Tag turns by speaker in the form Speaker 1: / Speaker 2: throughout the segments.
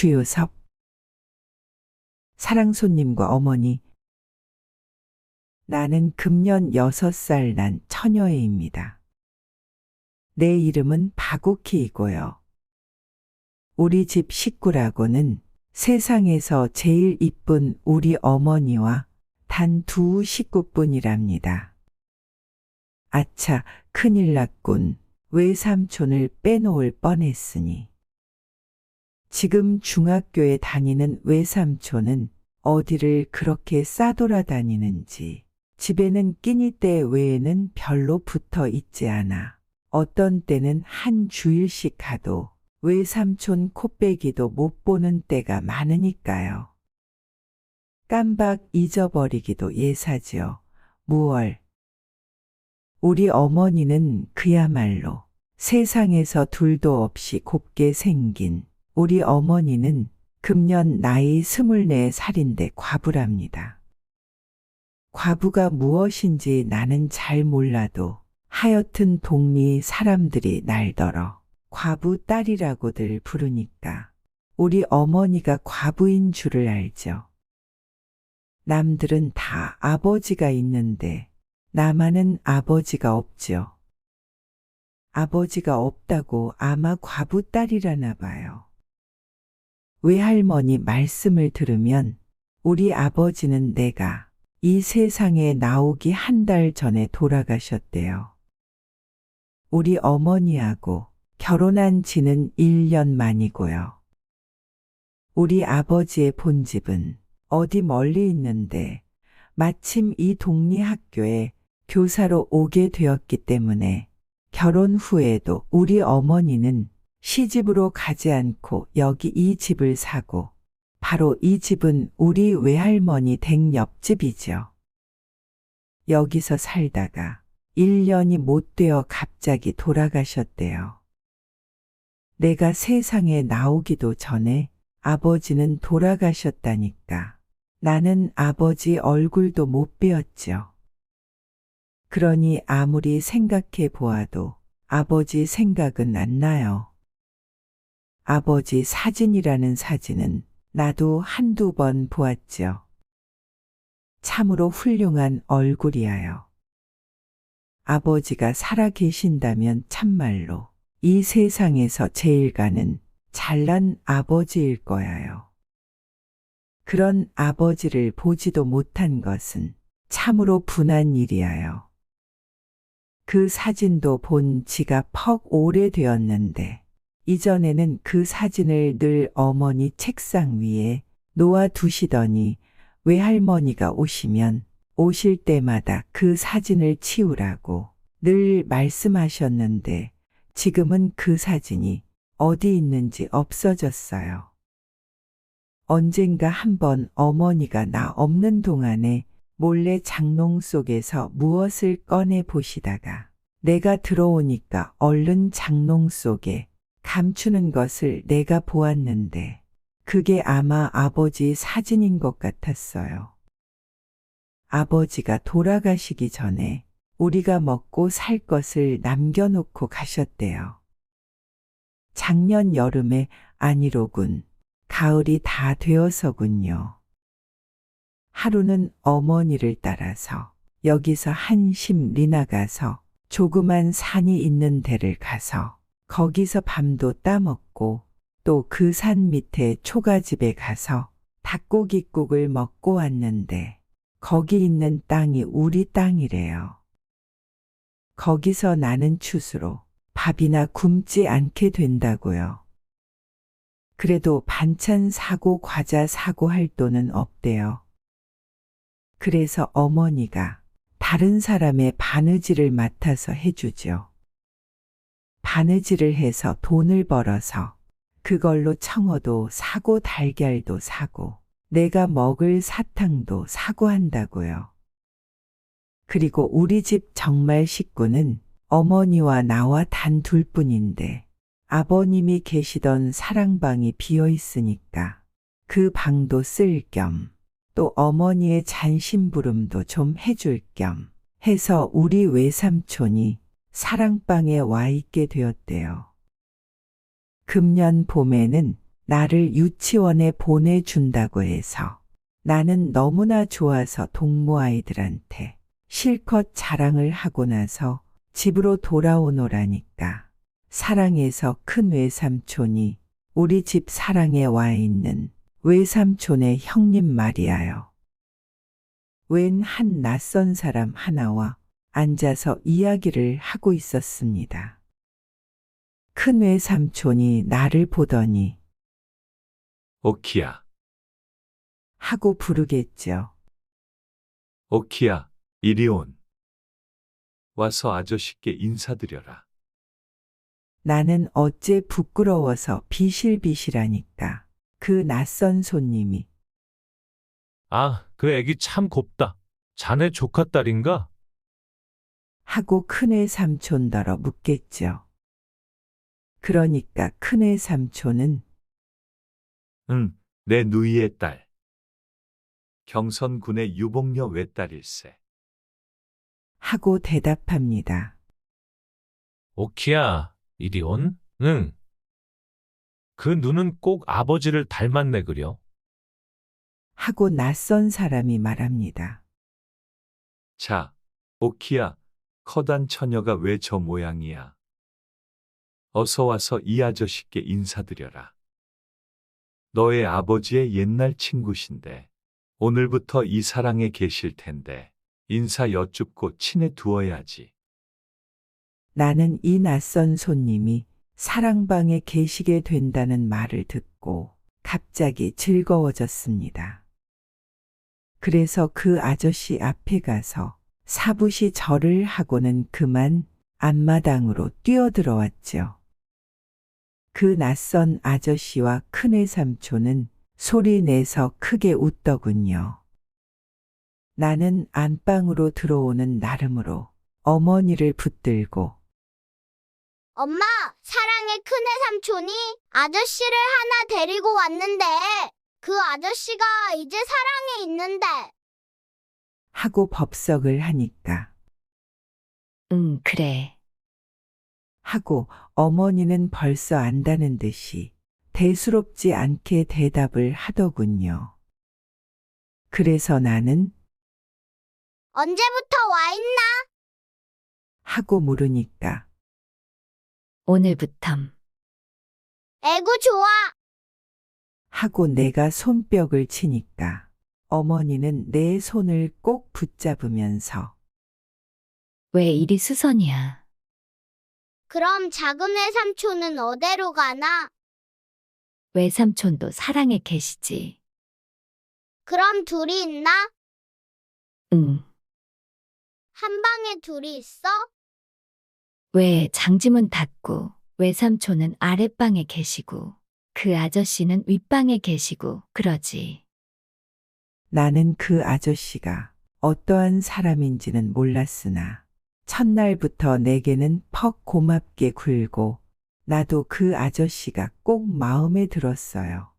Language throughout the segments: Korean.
Speaker 1: 주요섭. 사랑 손님과 어머니. 나는 금년 6살 난 처녀애입니다. 내 이름은 박옥희이고요. 우리 집 식구라고는 세상에서 제일 이쁜 우리 어머니와 단 2 식구뿐이랍니다. 아차, 큰일 났군. 외삼촌을 빼놓을 뻔했으니. 지금 중학교에 다니는 외삼촌은 어디를 그렇게 싸돌아다니는지 집에는 끼니 때 외에는 별로 붙어 있지 않아 어떤 때는 한 주일씩 가도 외삼촌 코빼기도 못 보는 때가 많으니까요. 깜박 잊어버리기도 예사지요. 무얼. 우리 어머니는 그야말로 세상에서 둘도 없이 곱게 생긴 우리 어머니는 금년 나이 24살인데 과부랍니다. 과부가 무엇인지 나는 잘 몰라도 하여튼 동리 사람들이 날더러 과부 딸이라고들 부르니까 우리 어머니가 과부인 줄을 알죠. 남들은 다 아버지가 있는데 나만은 아버지가 없죠. 아버지가 없다고 아마 과부 딸이라나 봐요. 외할머니 말씀을 들으면 우리 아버지는 내가 이 세상에 나오기 1달 전에 돌아가셨대요. 우리 어머니하고 결혼한 지는 1년 만이고요. 우리 아버지의 본집은 어디 멀리 있는데 마침 이 동리 학교에 교사로 오게 되었기 때문에 결혼 후에도 우리 어머니는 시집으로 가지 않고 여기 이 집을 사고 바로 이 집은 우리 외할머니 댁 옆집이죠. 여기서 살다가 1년이 못 되어 갑자기 돌아가셨대요. 내가 세상에 나오기도 전에 아버지는 돌아가셨다니까 나는 아버지 얼굴도 못 뵈었죠. 그러니 아무리 생각해 보아도 아버지 생각은 안 나요. 아버지 사진이라는 사진은 나도 1~2번 보았죠. 참으로 훌륭한 얼굴이야요. 아버지가 살아 계신다면 참말로 이 세상에서 제일 가는 잘난 아버지일 거야요. 그런 아버지를 보지도 못한 것은 참으로 분한 일이야요. 그 사진도 본 지가 퍽 오래되었는데 이전에는 그 사진을 늘 어머니 책상 위에 놓아 두시더니 외할머니가 오시면 오실 때마다 그 사진을 치우라고 늘 말씀하셨는데 지금은 그 사진이 어디 있는지 없어졌어요. 언젠가 한번 어머니가 나 없는 동안에 몰래 장롱 속에서 무엇을 꺼내 보시다가 내가 들어오니까 얼른 장롱 속에 감추는 것을 내가 보았는데 그게 아마 아버지 사진인 것 같았어요. 아버지가 돌아가시기 전에 우리가 먹고 살 것을 남겨놓고 가셨대요. 작년 여름에 아니로군. 가을이 다 되어서군요. 하루는 어머니를 따라서 여기서 한심 리나가서 조그만 산이 있는 데를 가서 거기서 밤도 따먹고 또 그 산 밑에 초가집에 가서 닭고깃국을 먹고 왔는데 거기 있는 땅이 우리 땅이래요. 거기서 나는 추수로 밥이나 굶지 않게 된다고요. 그래도 반찬 사고 과자 사고 할 돈은 없대요. 그래서 어머니가 다른 사람의 바느질을 맡아서 해주죠. 바느질을 해서 돈을 벌어서 그걸로 청어도 사고 달걀도 사고 내가 먹을 사탕도 사고 한다고요. 그리고 우리 집 정말 식구는 어머니와 나와 단 2뿐인데 아버님이 계시던 사랑방이 비어 있으니까 그 방도 쓸 겸 또 어머니의 잔심부름도 좀 해줄 겸 해서 우리 외삼촌이 사랑방에 와 있게 되었대요. 금년 봄에는 나를 유치원에 보내준다고 해서 나는 너무나 좋아서 동무 아이들한테 실컷 자랑을 하고 나서 집으로 돌아오노라니까. 사랑해서 큰 외삼촌이 우리 집 사랑에 와 있는 외삼촌의 형님 말이야요. 웬 한 낯선 사람 하나와 앉아서 이야기를 하고 있었습니다. 큰 외삼촌이 나를 보더니
Speaker 2: 오키야,
Speaker 1: 하고 부르겠죠.
Speaker 2: 오키야, 이리 온. 와서 아저씨께 인사드려라.
Speaker 1: 나는 어째 부끄러워서 비실비실하니까 그 낯선 손님이
Speaker 3: 아, 그 애기 참 곱다. 자네 조카딸인가?
Speaker 1: 하고 큰애 삼촌더러 묻겠죠. 그러니까 큰애 삼촌은
Speaker 2: 응, 내 누이의 딸. 경선군의 유복녀 외딸일세.
Speaker 1: 하고 대답합니다.
Speaker 3: 오키야, 이리 온? 응. 그 눈은 꼭 아버지를 닮았네 그려.
Speaker 1: 하고 낯선 사람이 말합니다.
Speaker 2: 자, 오키야, 커단 처녀가 왜 저 모양이야? 어서 와서 이 아저씨께 인사드려라. 너의 아버지의 옛날 친구신데 오늘부터 이 사랑에 계실 텐데 인사 여쭙고 친해 두어야지.
Speaker 1: 나는 이 낯선 손님이 사랑방에 계시게 된다는 말을 듣고 갑자기 즐거워졌습니다. 그래서 그 아저씨 앞에 가서 사부시 절을 하고는 그만 앞마당으로 뛰어들어왔죠. 그 낯선 아저씨와 큰애 삼촌은 소리 내서 크게 웃더군요. 나는 안방으로 들어오는 나름으로 어머니를 붙들고
Speaker 4: 엄마, 사랑의 큰애 삼촌이 아저씨를 하나 데리고 왔는데 그 아저씨가 이제 사랑에 있는데.
Speaker 1: 하고 법석을 하니까
Speaker 5: 응, 그래.
Speaker 1: 하고 어머니는 벌써 안다는 듯이 대수롭지 않게 대답을 하더군요. 그래서 나는
Speaker 4: 언제부터 와 있나?
Speaker 1: 하고 물으니까
Speaker 5: 오늘부텀.
Speaker 4: 애구 좋아.
Speaker 1: 하고 내가 손뼉을 치니까 어머니는 내 손을 꼭 붙잡으면서
Speaker 5: 왜 이리 수선이야?
Speaker 4: 그럼 작은 애 삼촌은 어디로 가나?
Speaker 5: 외삼촌도 사랑에 계시지.
Speaker 4: 그럼 둘이 있나?
Speaker 5: 응.
Speaker 4: 한 방에 둘이 있어?
Speaker 5: 왜 장지문 닫고 외삼촌은 아랫방에 계시고 그 아저씨는 윗방에 계시고 그러지.
Speaker 1: 나는 그 아저씨가 어떠한 사람인지는 몰랐으나 첫날부터 내게는 퍽 고맙게 굴고 나도 그 아저씨가 꼭 마음에 들었어요.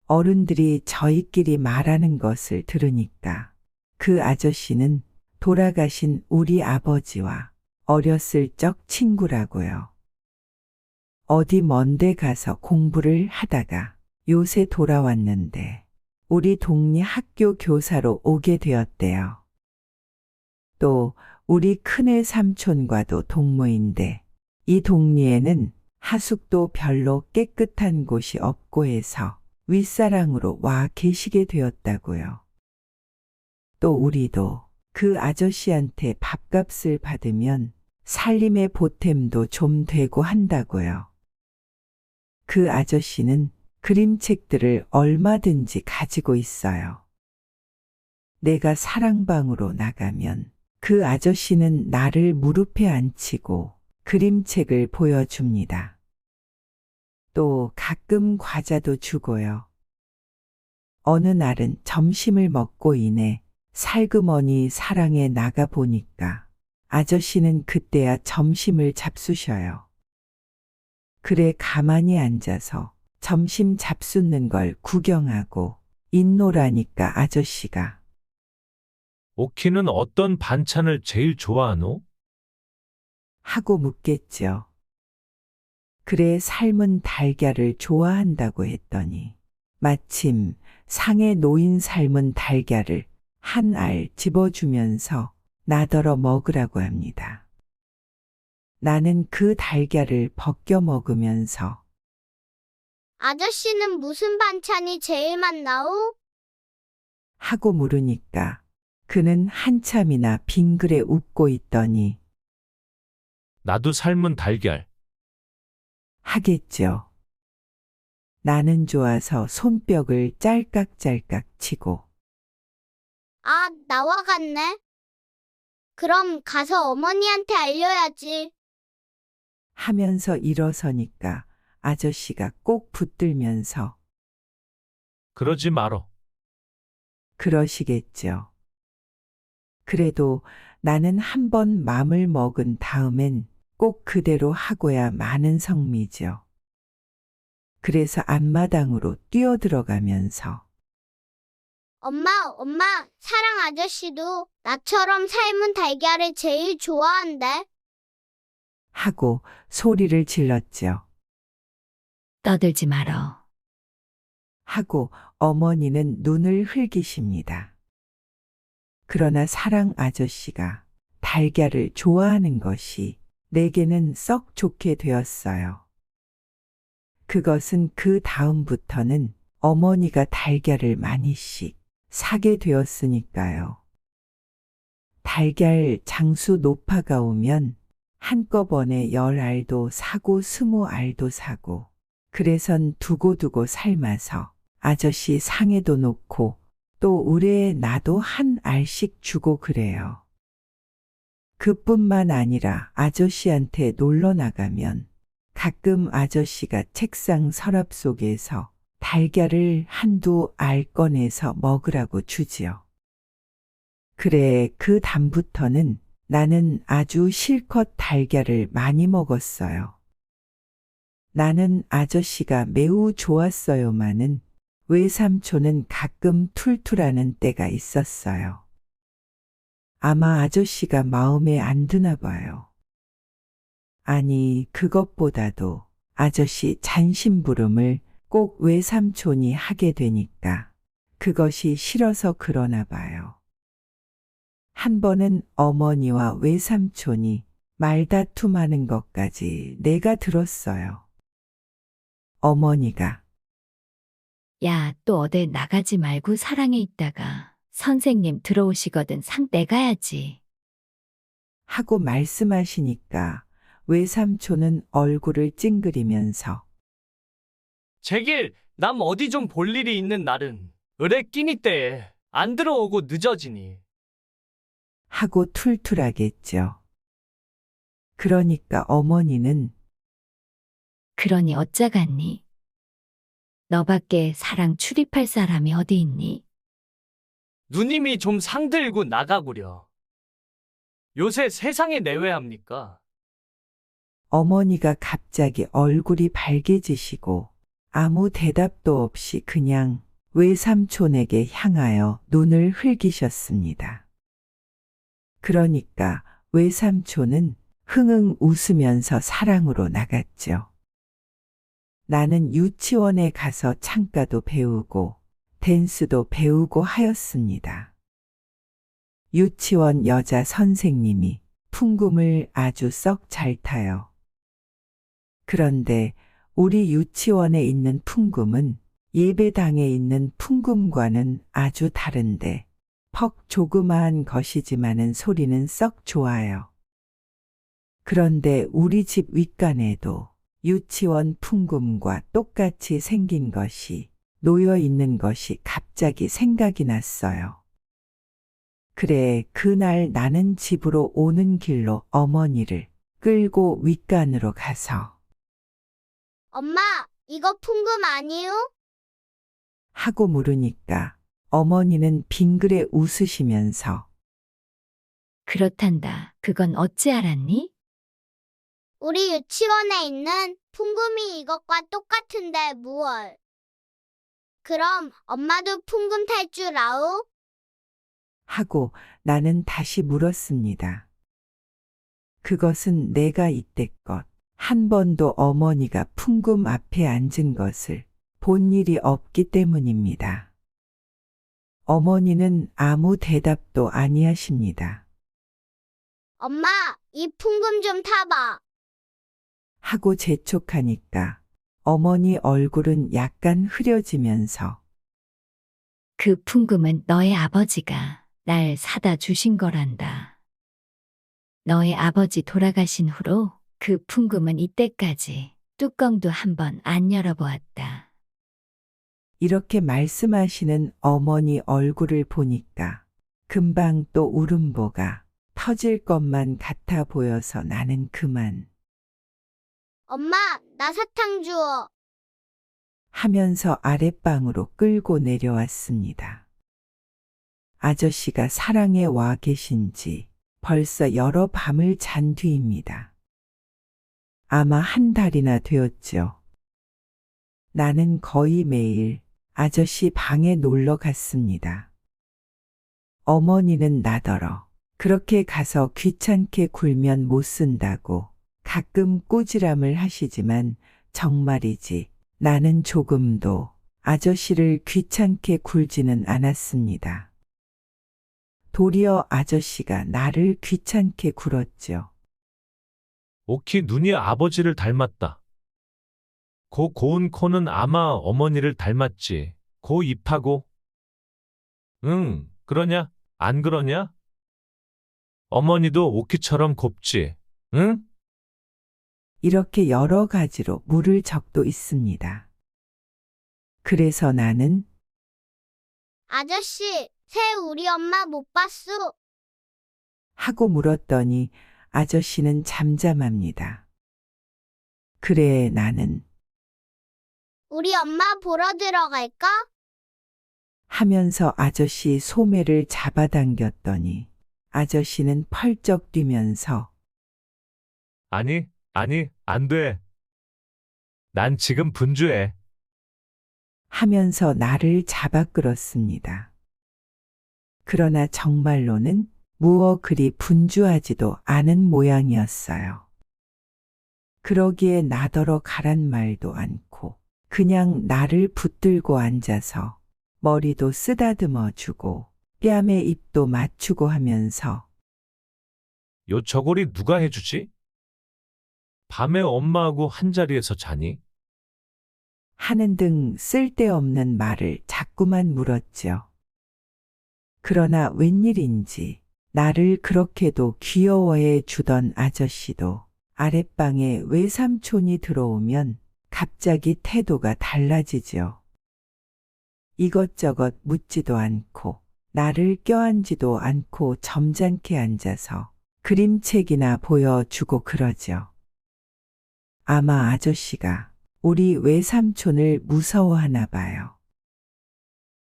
Speaker 1: 어른들이 저희끼리 말하는 것을 들으니까 그 아저씨는 돌아가신 우리 아버지와 어렸을 적 친구라고요. 어디 먼데 가서 공부를 하다가 요새 돌아왔는데 우리 동네 학교 교사로 오게 되었대요. 또 우리 큰애 삼촌과도 동무인데 이 동네에는 하숙도 별로 깨끗한 곳이 없고 해서 윗사랑으로 와 계시게 되었다고요. 또 우리도 그 아저씨한테 밥값을 받으면 살림의 보탬도 좀 되고 한다고요. 그 아저씨는 그림책들을 얼마든지 가지고 있어요. 내가 사랑방으로 나가면 그 아저씨는 나를 무릎에 앉히고 그림책을 보여줍니다. 또 가끔 과자도 주고요. 어느 날은 점심을 먹고 이내 살그머니 사랑에 나가 보니까 아저씨는 그때야 점심을 잡수셔요. 그래 가만히 앉아서 점심 잡수는 걸 구경하고 있노라니까 아저씨가
Speaker 3: 오키는 어떤 반찬을 제일 좋아하노?
Speaker 1: 하고 묻겠죠. 그래 삶은 달걀을 좋아한다고 했더니 마침 상에 놓인 삶은 달걀을 한 알 집어주면서 나더러 먹으라고 합니다. 나는 그 달걀을 벗겨 먹으면서
Speaker 4: 아저씨는 무슨 반찬이 제일 맛나오?
Speaker 1: 하고 물으니까 그는 한참이나 빙그레 웃고 있더니
Speaker 3: 나도 삶은 달걀.
Speaker 1: 하겠죠. 나는 좋아서 손뼉을 짤깍짤깍 치고
Speaker 4: 아, 나와 같네. 그럼 가서 어머니한테 알려야지.
Speaker 1: 하면서 일어서니까 아저씨가 꼭 붙들면서
Speaker 3: 그러지 말어.
Speaker 1: 그러시겠죠. 그래도 나는 한 번 맘을 먹은 다음엔 꼭 그대로 하고야 마는 성미죠. 그래서 앞마당으로 뛰어들어가면서
Speaker 4: 엄마, 사랑 아저씨도 나처럼 삶은 달걀을 제일 좋아한대.
Speaker 1: 하고 소리를 질렀죠.
Speaker 5: 떠들지 말어.
Speaker 1: 하고 어머니는 눈을 흘기십니다. 그러나 사랑 아저씨가 달걀을 좋아하는 것이 내게는 썩 좋게 되었어요. 그것은 그 다음부터는 어머니가 달걀을 많이씩 사게 되었으니까요. 달걀 장수 노파가 오면 한꺼번에 10알도 사고 20알도 사고 그래선 두고두고 삶아서 아저씨 상에도 놓고 또 의뢰에 나도 한 알씩 주고 그래요. 그뿐만 아니라 아저씨한테 놀러 나가면 가끔 아저씨가 책상 서랍 속에서 달걀을 한두 알 꺼내서 먹으라고 주지요. 그래 그 다음부터는 나는 아주 실컷 달걀을 많이 먹었어요. 나는 아저씨가 매우 좋았어요마는 외삼촌은 가끔 툴툴하는 때가 있었어요. 아마 아저씨가 마음에 안 드나 봐요. 아니 그것보다도 아저씨 잔심부름을 꼭 외삼촌이 하게 되니까 그것이 싫어서 그러나 봐요. 한 번은 어머니와 외삼촌이 말다툼하는 것까지 내가 들었어요. 어머니가
Speaker 5: 야, 또 어딜 나가지 말고 사랑에 있다가 선생님 들어오시거든 상 떼가야지.
Speaker 1: 하고 말씀하시니까 외삼촌은 얼굴을 찡그리면서
Speaker 6: 제길, 남 어디 좀 볼 일이 있는 날은 을에 끼니 때에 안 들어오고 늦어지니.
Speaker 1: 하고 툴툴하겠죠. 그러니까 어머니는
Speaker 5: 그러니 어쩌겠니? 너밖에 사랑 출입할 사람이 어디 있니?
Speaker 6: 누님이 좀 상들고 나가구려. 요새 세상에 내외합니까?
Speaker 1: 어머니가 갑자기 얼굴이 발개지시고 아무 대답도 없이 그냥 외삼촌에게 향하여 눈을 흘기셨습니다. 그러니까 외삼촌은 흥흥 웃으면서 사랑으로 나갔죠. 나는 유치원에 가서 창가도 배우고 댄스도 배우고 하였습니다. 유치원 여자 선생님이 풍금을 아주 썩 잘 타요. 그런데 우리 유치원에 있는 풍금은 예배당에 있는 풍금과는 아주 다른데 퍽 조그마한 것이지만은 소리는 썩 좋아요. 그런데 우리 집 윗간에도 유치원 풍금과 똑같이 생긴 것이 놓여 있는 것이 갑자기 생각이 났어요. 그래, 그날 나는 집으로 오는 길로 어머니를 끌고 윗간으로 가서
Speaker 4: 엄마, 이거 풍금 아니요?
Speaker 1: 하고 물으니까 어머니는 빙그레 웃으시면서
Speaker 5: 그렇단다. 그건 어찌 알았니?
Speaker 4: 우리 유치원에 있는 풍금이 이것과 똑같은데 무얼? 그럼 엄마도 풍금 탈 줄 아오?
Speaker 1: 하고 나는 다시 물었습니다. 그것은 내가 이때껏 한 번도 어머니가 풍금 앞에 앉은 것을 본 일이 없기 때문입니다. 어머니는 아무 대답도 아니하십니다.
Speaker 4: 엄마, 이 풍금 좀 타봐.
Speaker 1: 하고 재촉하니까 어머니 얼굴은 약간 흐려지면서
Speaker 5: 그 풍금은 너의 아버지가 날 사다 주신 거란다. 너의 아버지 돌아가신 후로 그 풍금은 이때까지 뚜껑도 한번 안 열어보았다.
Speaker 1: 이렇게 말씀하시는 어머니 얼굴을 보니까 금방 또 울음보가 터질 것만 같아 보여서 나는 그만
Speaker 4: 엄마, 나 사탕 주워.
Speaker 1: 하면서 아랫방으로 끌고 내려왔습니다. 아저씨가 사랑에 와 계신지 벌써 여러 밤을 잔 뒤입니다. 아마 한 달이나 되었죠. 나는 거의 매일 아저씨 방에 놀러 갔습니다. 어머니는 나더러 그렇게 가서 귀찮게 굴면 못 쓴다고 가끔 꾸지람을 하시지만 정말이지 나는 조금도 아저씨를 귀찮게 굴지는 않았습니다. 도리어 아저씨가 나를 귀찮게 굴었죠.
Speaker 3: 오키 눈이 아버지를 닮았다. 고 고운 코는 아마 어머니를 닮았지. 고 입하고. 응, 그러냐? 안 그러냐? 어머니도 오키처럼 곱지. 응?
Speaker 1: 이렇게 여러 가지로 물을 적도 있습니다. 그래서 나는
Speaker 4: 아저씨, 새 우리 엄마 못 봤어.
Speaker 1: 하고 물었더니 아저씨는 잠잠합니다. 그래 나는
Speaker 4: 우리 엄마 보러 들어갈까?
Speaker 1: 하면서 아저씨 소매를 잡아당겼더니 아저씨는 펄쩍 뛰면서
Speaker 3: 아니, 안 돼. 난 지금 분주해.
Speaker 1: 하면서 나를 잡아 끌었습니다. 그러나 정말로는 무어 그리 분주하지도 않은 모양이었어요. 그러기에 나더러 가란 말도 않고 그냥 나를 붙들고 앉아서 머리도 쓰다듬어 주고 뺨에 입도 맞추고 하면서
Speaker 3: 요 저고리 누가 해주지? 밤에 엄마하고 한자리에서 자니?
Speaker 1: 하는 등 쓸데없는 말을 자꾸만 물었죠. 그러나 웬일인지 나를 그렇게도 귀여워해 주던 아저씨도 아랫방에 외삼촌이 들어오면 갑자기 태도가 달라지죠. 이것저것 묻지도 않고 나를 껴안지도 않고 점잖게 앉아서 그림책이나 보여주고 그러죠. 아마 아저씨가 우리 외삼촌을 무서워하나 봐요.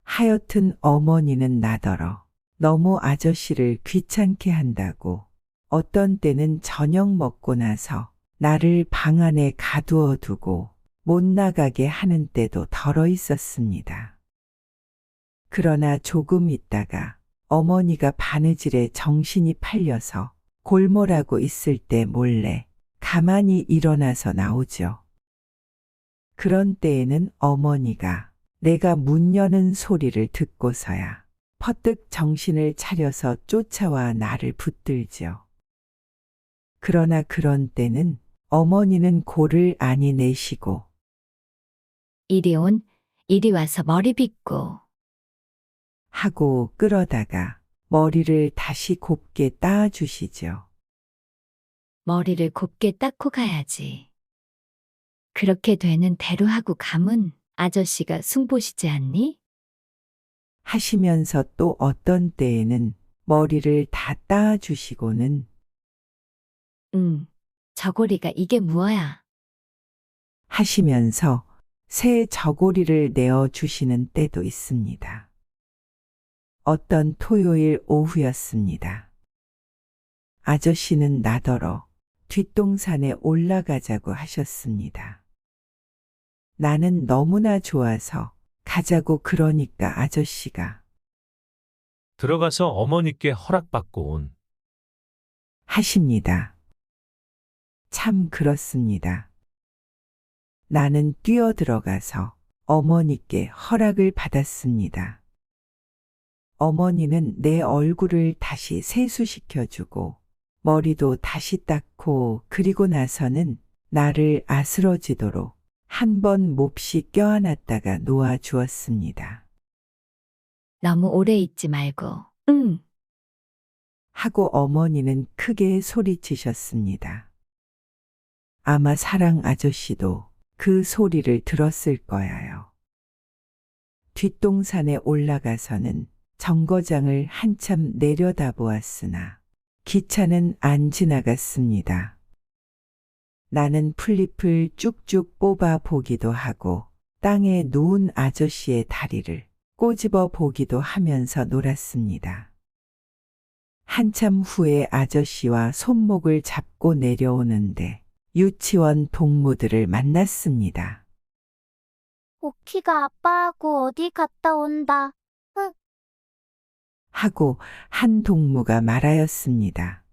Speaker 1: 하여튼 어머니는 나더러 너무 아저씨를 귀찮게 한다고 어떤 때는 저녁 먹고 나서 나를 방 안에 가두어 두고 못 나가게 하는 때도 덜어 있었습니다. 그러나 조금 있다가 어머니가 바느질에 정신이 팔려서 골몰하고 있을 때 몰래 가만히 일어나서 나오죠. 그런 때에는 어머니가 내가 문 여는 소리를 듣고서야 퍼뜩 정신을 차려서 쫓아와 나를 붙들죠. 그러나 그런 때는 어머니는 고를 아니 내시고
Speaker 5: 이리 와서 머리 빗고.
Speaker 1: 하고 끌어다가 머리를 다시 곱게 따주시죠.
Speaker 5: 머리를 곱게 닦고 가야지. 그렇게 되는 대로 하고 가면 아저씨가 숭보시지 않니?
Speaker 1: 하시면서 또 어떤 때에는 머리를 다 따주시고는
Speaker 5: 저고리가 이게 무엇야?
Speaker 1: 하시면서 새 저고리를 내어주시는 때도 있습니다. 어떤 토요일 오후였습니다. 아저씨는 나더러 뒷동산에 올라가자고 하셨습니다. 나는 너무나 좋아서 가자고 그러니까 아저씨가
Speaker 3: 들어가서 어머니께 허락받고 온.
Speaker 1: 하십니다. 참 그렇습니다. 나는 뛰어들어가서 어머니께 허락을 받았습니다. 어머니는 내 얼굴을 다시 세수시켜주고 머리도 다시 닦고 그리고 나서는 나를 아스러지도록 한 번 몹시 껴안았다가 놓아주었습니다.
Speaker 5: 너무 오래 있지 말고. 응.
Speaker 1: 하고 어머니는 크게 소리치셨습니다. 아마 사랑 아저씨도 그 소리를 들었을 거야요. 뒷동산에 올라가서는 정거장을 한참 내려다보았으나 기차는 안 지나갔습니다. 나는 풀잎을 쭉쭉 뽑아 보기도 하고 땅에 누운 아저씨의 다리를 꼬집어 보기도 하면서 놀았습니다. 한참 후에 아저씨와 손목을 잡고 내려오는데 유치원 동무들을 만났습니다.
Speaker 4: 오키가 아빠하고 어디 갔다 온다.
Speaker 1: 하고 한 동무가 말하였습니다.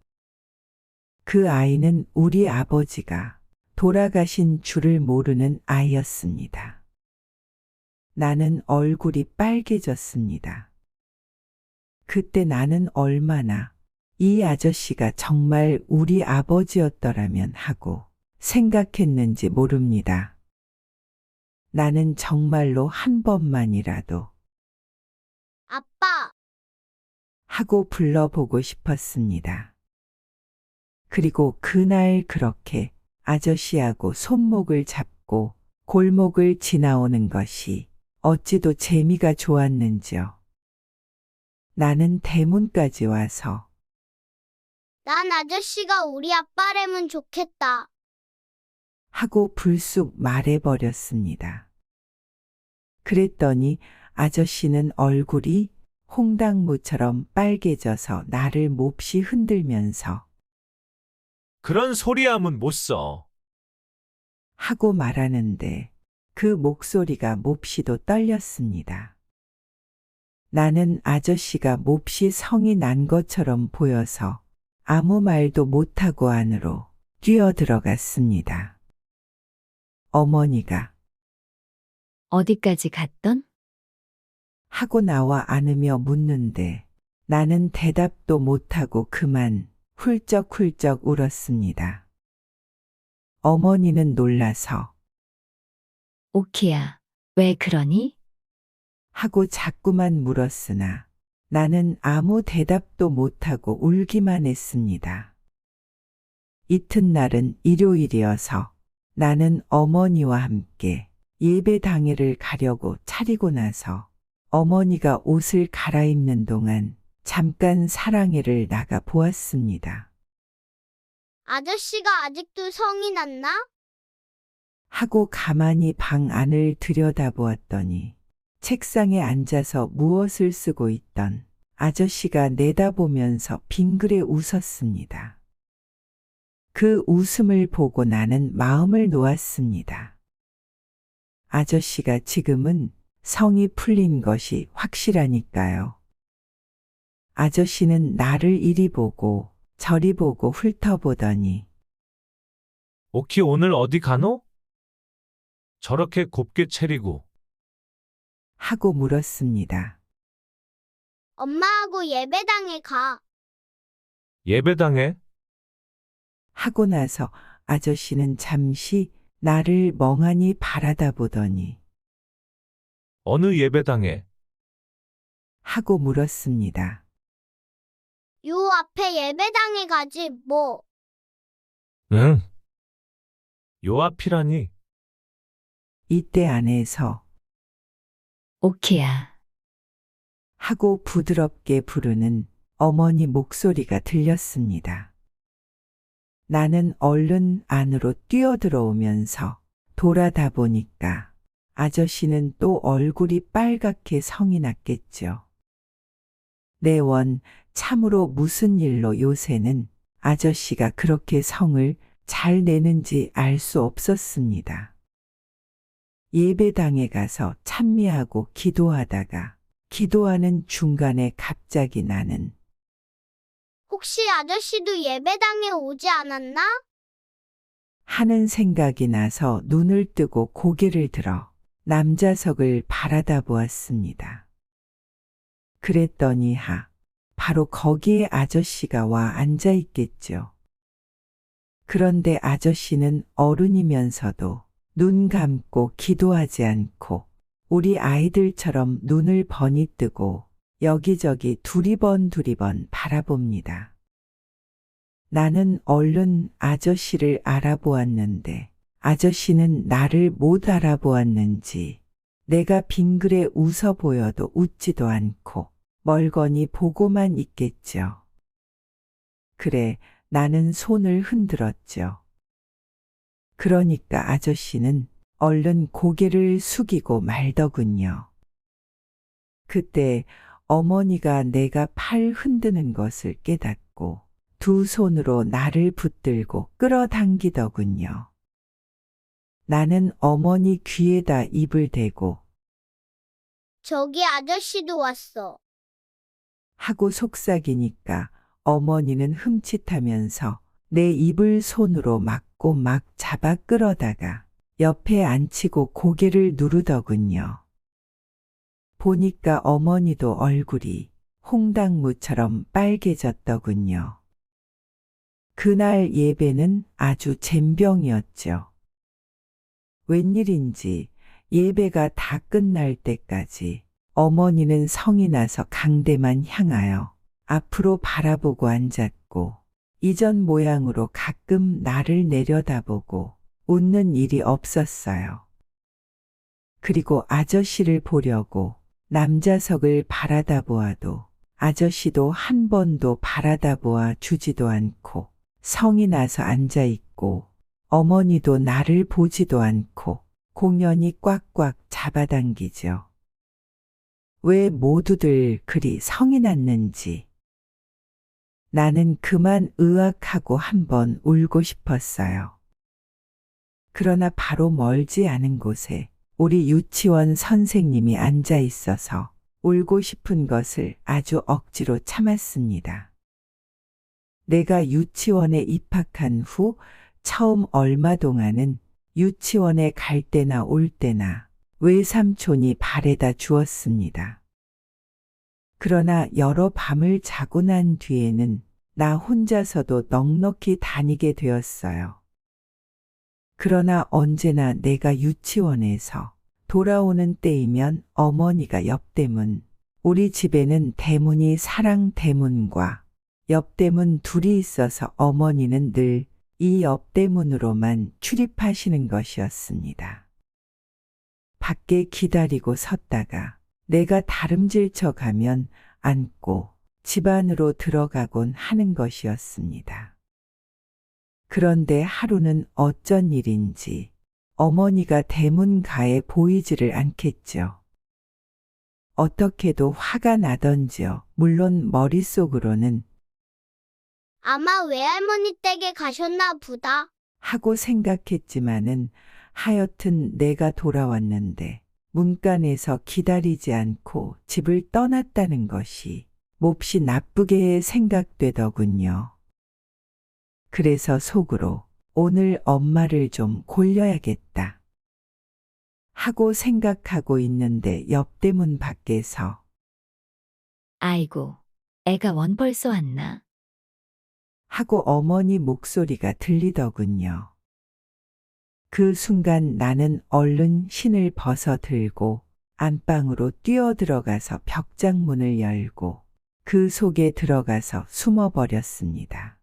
Speaker 1: 그 아이는 우리 아버지가 돌아가신 줄을 모르는 아이였습니다. 나는 얼굴이 빨개졌습니다. 그때 나는 얼마나 이 아저씨가 정말 우리 아버지였더라면 하고 생각했는지 모릅니다. 나는 정말로 한 번만이라도
Speaker 4: 아빠,
Speaker 1: 하고 불러보고 싶었습니다. 그리고 그날 그렇게 아저씨하고 손목을 잡고 골목을 지나오는 것이 어찌도 재미가 좋았는지요. 나는 대문까지 와서
Speaker 4: 난 아저씨가 우리 아빠라면 좋겠다.
Speaker 1: 하고 불쑥 말해버렸습니다. 그랬더니 아저씨는 얼굴이 홍당무처럼 빨개져서 나를 몹시 흔들면서
Speaker 3: 그런 소리함은 못 써.
Speaker 1: 하고 말하는데 그 목소리가 몹시도 떨렸습니다. 나는 아저씨가 몹시 성이 난 것처럼 보여서 아무 말도 못하고 안으로 뛰어들어갔습니다. 어머니가
Speaker 5: 어디까지 갔던?
Speaker 1: 하고 나와 안으며 묻는데 나는 대답도 못하고 그만 훌쩍훌쩍 울었습니다. 어머니는 놀라서
Speaker 5: 오키야, 왜 그러니?
Speaker 1: 하고 자꾸만 물었으나 나는 아무 대답도 못하고 울기만 했습니다. 이튿날은 일요일이어서 나는 어머니와 함께 예배 당일을 가려고 차리고 나서 어머니가 옷을 갈아입는 동안 잠깐 사랑회를 나가 보았습니다.
Speaker 4: 아저씨가 아직도 성이 났나?
Speaker 1: 하고 가만히 방 안을 들여다보았더니 책상에 앉아서 무엇을 쓰고 있던 아저씨가 내다보면서 빙그레 웃었습니다. 그 웃음을 보고 나는 마음을 놓았습니다. 아저씨가 지금은 성이 풀린 것이 확실하니까요. 아저씨는 나를 이리 보고 저리 보고 훑어보더니
Speaker 3: 오키 오늘 어디 가노? 저렇게 곱게 차리고.
Speaker 1: 하고 물었습니다.
Speaker 4: 엄마하고 예배당에 가.
Speaker 3: 예배당에?
Speaker 1: 하고 나서 아저씨는 잠시 나를 멍하니 바라다 보더니
Speaker 3: 어느 예배당에?
Speaker 1: 하고 물었습니다.
Speaker 4: 요 앞에 예배당에 가지 뭐.
Speaker 3: 응. 요 앞이라니.
Speaker 1: 이때 안에서
Speaker 5: 오키야,
Speaker 1: 하고 부드럽게 부르는 어머니 목소리가 들렸습니다. 나는 얼른 안으로 뛰어들어오면서 돌아다 보니까 아저씨는 또 얼굴이 빨갛게 성이 났겠죠. 내 원 참으로 무슨 일로 요새는 아저씨가 그렇게 성을 잘 내는지 알 수 없었습니다. 예배당에 가서 찬미하고 기도하다가 기도하는 중간에 갑자기 나는
Speaker 4: 혹시 아저씨도 예배당에 오지 않았나?
Speaker 1: 하는 생각이 나서 눈을 뜨고 고개를 들어 남자석을 바라다 보았습니다. 그랬더니 바로 거기에 아저씨가 와 앉아 있겠죠. 그런데 아저씨는 어른이면서도 눈 감고 기도하지 않고 우리 아이들처럼 눈을 번이 뜨고 여기저기 두리번 바라봅니다. 나는 얼른 아저씨를 알아보았는데 아저씨는 나를 못 알아보았는지 내가 빙그레 웃어 보여도 웃지도 않고 멀거니 보고만 있겠죠. 그래, 나는 손을 흔들었죠. 그러니까 아저씨는 얼른 고개를 숙이고 말더군요. 그때 어머니가 내가 팔 흔드는 것을 깨닫고 두 손으로 나를 붙들고 끌어당기더군요. 나는 어머니 귀에다 입을 대고
Speaker 4: 저기 아저씨도 왔어.
Speaker 1: 하고 속삭이니까 어머니는 흠칫하면서 내 입을 손으로 막고 막 잡아 끌어다가 옆에 앉히고 고개를 누르더군요. 보니까 어머니도 얼굴이 홍당무처럼 빨개졌더군요. 그날 예배는 아주 젬병이었죠. 웬일인지 예배가 다 끝날 때까지 어머니는 성이 나서 강대만 향하여 앞으로 바라보고 앉았고 이전 모양으로 가끔 나를 내려다보고 웃는 일이 없었어요. 그리고 아저씨를 보려고 남자석을 바라다 보아도 아저씨도 한 번도 바라다 보아 주지도 않고 성이 나서 앉아 있고 어머니도 나를 보지도 않고 공연히 꽉꽉 잡아당기죠. 왜 모두들 그리 성이 났는지. 나는 그만 의학하고 한번 울고 싶었어요. 그러나 바로 멀지 않은 곳에 우리 유치원 선생님이 앉아 있어서 울고 싶은 것을 아주 억지로 참았습니다. 내가 유치원에 입학한 후 처음 얼마 동안은 유치원에 갈 때나 올 때나 외삼촌이 발에다 주었습니다. 그러나 여러 밤을 자고 난 뒤에는 나 혼자서도 넉넉히 다니게 되었어요. 그러나 언제나 내가 유치원에서 돌아오는 때이면 어머니가 옆대문, 우리 집에는 대문이 사랑대문과 옆대문 둘이 있어서 어머니는 늘 이 옆대문으로만 출입하시는 것이었습니다. 밖에 기다리고 섰다가 내가 다름질 쳐 가면 앉고 집 안으로 들어가곤 하는 것이었습니다. 그런데 하루는 어쩐 일인지 어머니가 대문가에 보이지를 않겠죠. 어떻게도 화가 나던지요. 물론 머릿속으로는
Speaker 4: 아마 외할머니 댁에 가셨나 보다.
Speaker 1: 하고 생각했지만은 하여튼 내가 돌아왔는데 문간에서 기다리지 않고 집을 떠났다는 것이 몹시 나쁘게 생각되더군요. 그래서 속으로 오늘 엄마를 좀 골려야겠다 하고 생각하고 있는데 옆대문 밖에서
Speaker 5: 아이고, 애가 원 벌써 왔나?
Speaker 1: 하고 어머니 목소리가 들리더군요. 그 순간 나는 얼른 신을 벗어 들고 안방으로 뛰어들어가서 벽장문을 열고 그 속에 들어가서 숨어버렸습니다.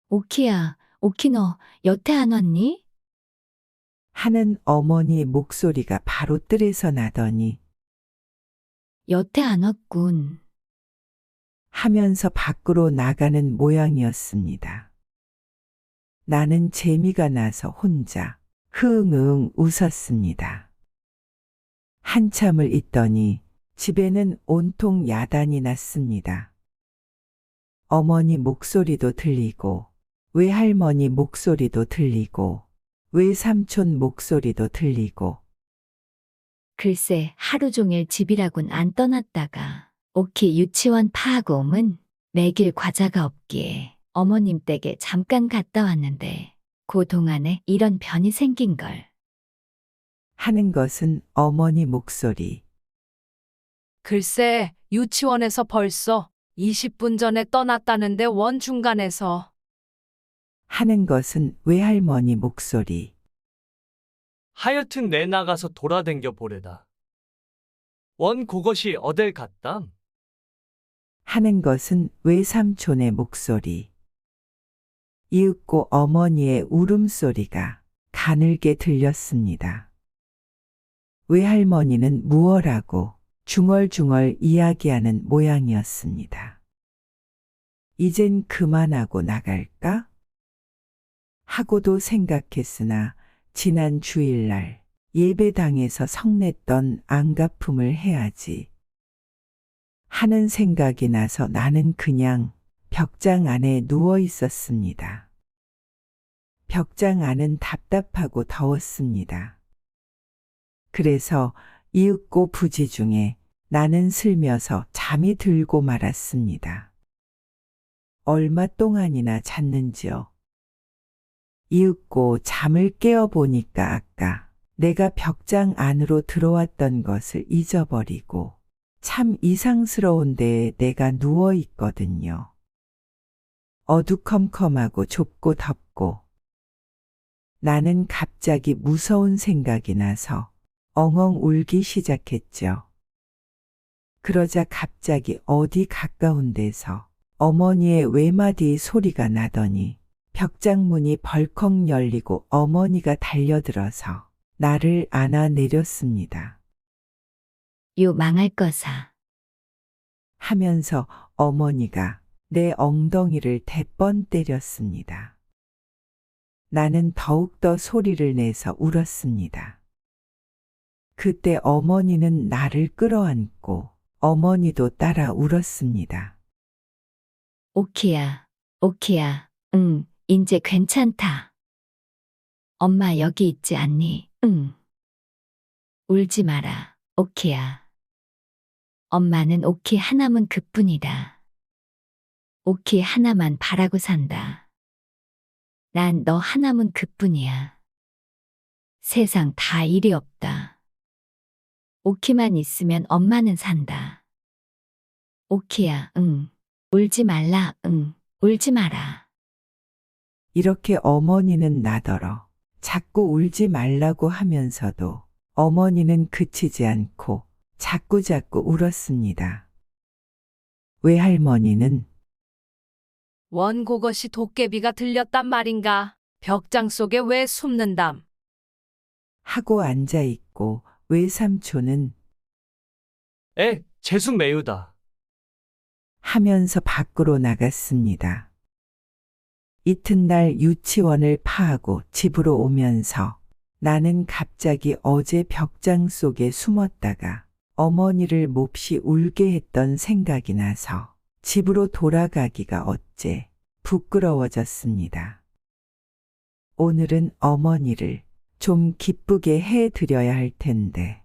Speaker 5: 오키야, 오키 너 여태 안 왔니?
Speaker 1: 하는 어머니 목소리가 바로 뜰에서 나더니
Speaker 5: 여태 안 왔군.
Speaker 1: 하면서 밖으로 나가는 모양이었습니다. 나는 재미가 나서 혼자 흥흥 웃었습니다. 한참을 있더니 집에는 온통 야단이 났습니다. 어머니 목소리도 들리고 외할머니 목소리도 들리고 외삼촌 목소리도 들리고
Speaker 5: 글쎄 하루 종일 집이라곤 안 떠났다가 오키 유치원 파하고 오면 먹일 과자가 없기에 어머님 댁에 잠깐 갔다 왔는데 그 동안에 이런 변이 생긴 걸.
Speaker 1: 하는 것은 어머니 목소리.
Speaker 7: 글쎄, 유치원에서 벌써 20분 전에 떠났다는데 원 중간에서.
Speaker 1: 하는 것은 외할머니 목소리.
Speaker 6: 하여튼 내 나가서 돌아댕겨 보래다. 원 그것이 어딜 갔담?
Speaker 1: 하는 것은 외삼촌의 목소리. 이윽고 어머니의 울음소리가 가늘게 들렸습니다. 외할머니는 무얼하고 중얼중얼 이야기하는 모양이었습니다. 이젠 그만하고 나갈까? 하고도 생각했으나 지난 주일날 예배당에서 성냈던 안가품을 해야지 하는 생각이 나서 나는 그냥 벽장 안에 누워 있었습니다. 벽장 안은 답답하고 더웠습니다. 그래서 이윽고 부지 중에 나는 슬며서 잠이 들고 말았습니다. 얼마 동안이나 잤는지요. 이윽고 잠을 깨어보니까 아까 내가 벽장 안으로 들어왔던 것을 잊어버리고 참 이상스러운 데에 내가 누워 있거든요. 어두컴컴하고 좁고 덥고. 나는 갑자기 무서운 생각이 나서 엉엉 울기 시작했죠. 그러자 갑자기 어디 가까운 데서 어머니의 외마디 소리가 나더니 벽장 문이 벌컥 열리고 어머니가 달려들어서 나를 안아 내렸습니다.
Speaker 5: 요 망할 거사.
Speaker 1: 하면서 어머니가 내 엉덩이를 대번 때렸습니다. 나는 더욱더 소리를 내서 울었습니다. 그때 어머니는 나를 끌어안고 어머니도 따라 울었습니다.
Speaker 5: 오키야, 오키야, 응, 인제 괜찮다. 엄마 여기 있지 않니? 응. 울지 마라, 오키야. 엄마는 오키 하나면 그뿐이다. 오키 하나만 바라고 산다. 난 너 하나면 그뿐이야. 세상 다 일이 없다. 오키만 있으면 엄마는 산다. 오키야, 응. 울지 말라, 응. 울지 마라.
Speaker 1: 이렇게 어머니는 나더러 자꾸 울지 말라고 하면서도 어머니는 그치지 않고 자꾸자꾸 울었습니다. 외할머니는
Speaker 7: 원 그것이 도깨비가 들렸단 말인가? 벽장 속에 왜 숨는담?
Speaker 1: 하고 앉아있고 외삼촌은
Speaker 6: 재수 매우다.
Speaker 1: 하면서 밖으로 나갔습니다. 이튿날 유치원을 파하고 집으로 오면서 나는 갑자기 어제 벽장 속에 숨었다가 어머니를 몹시 울게 했던 생각이 나서 집으로 돌아가기가 어째 부끄러워졌습니다. 오늘은 어머니를 좀 기쁘게 해드려야 할 텐데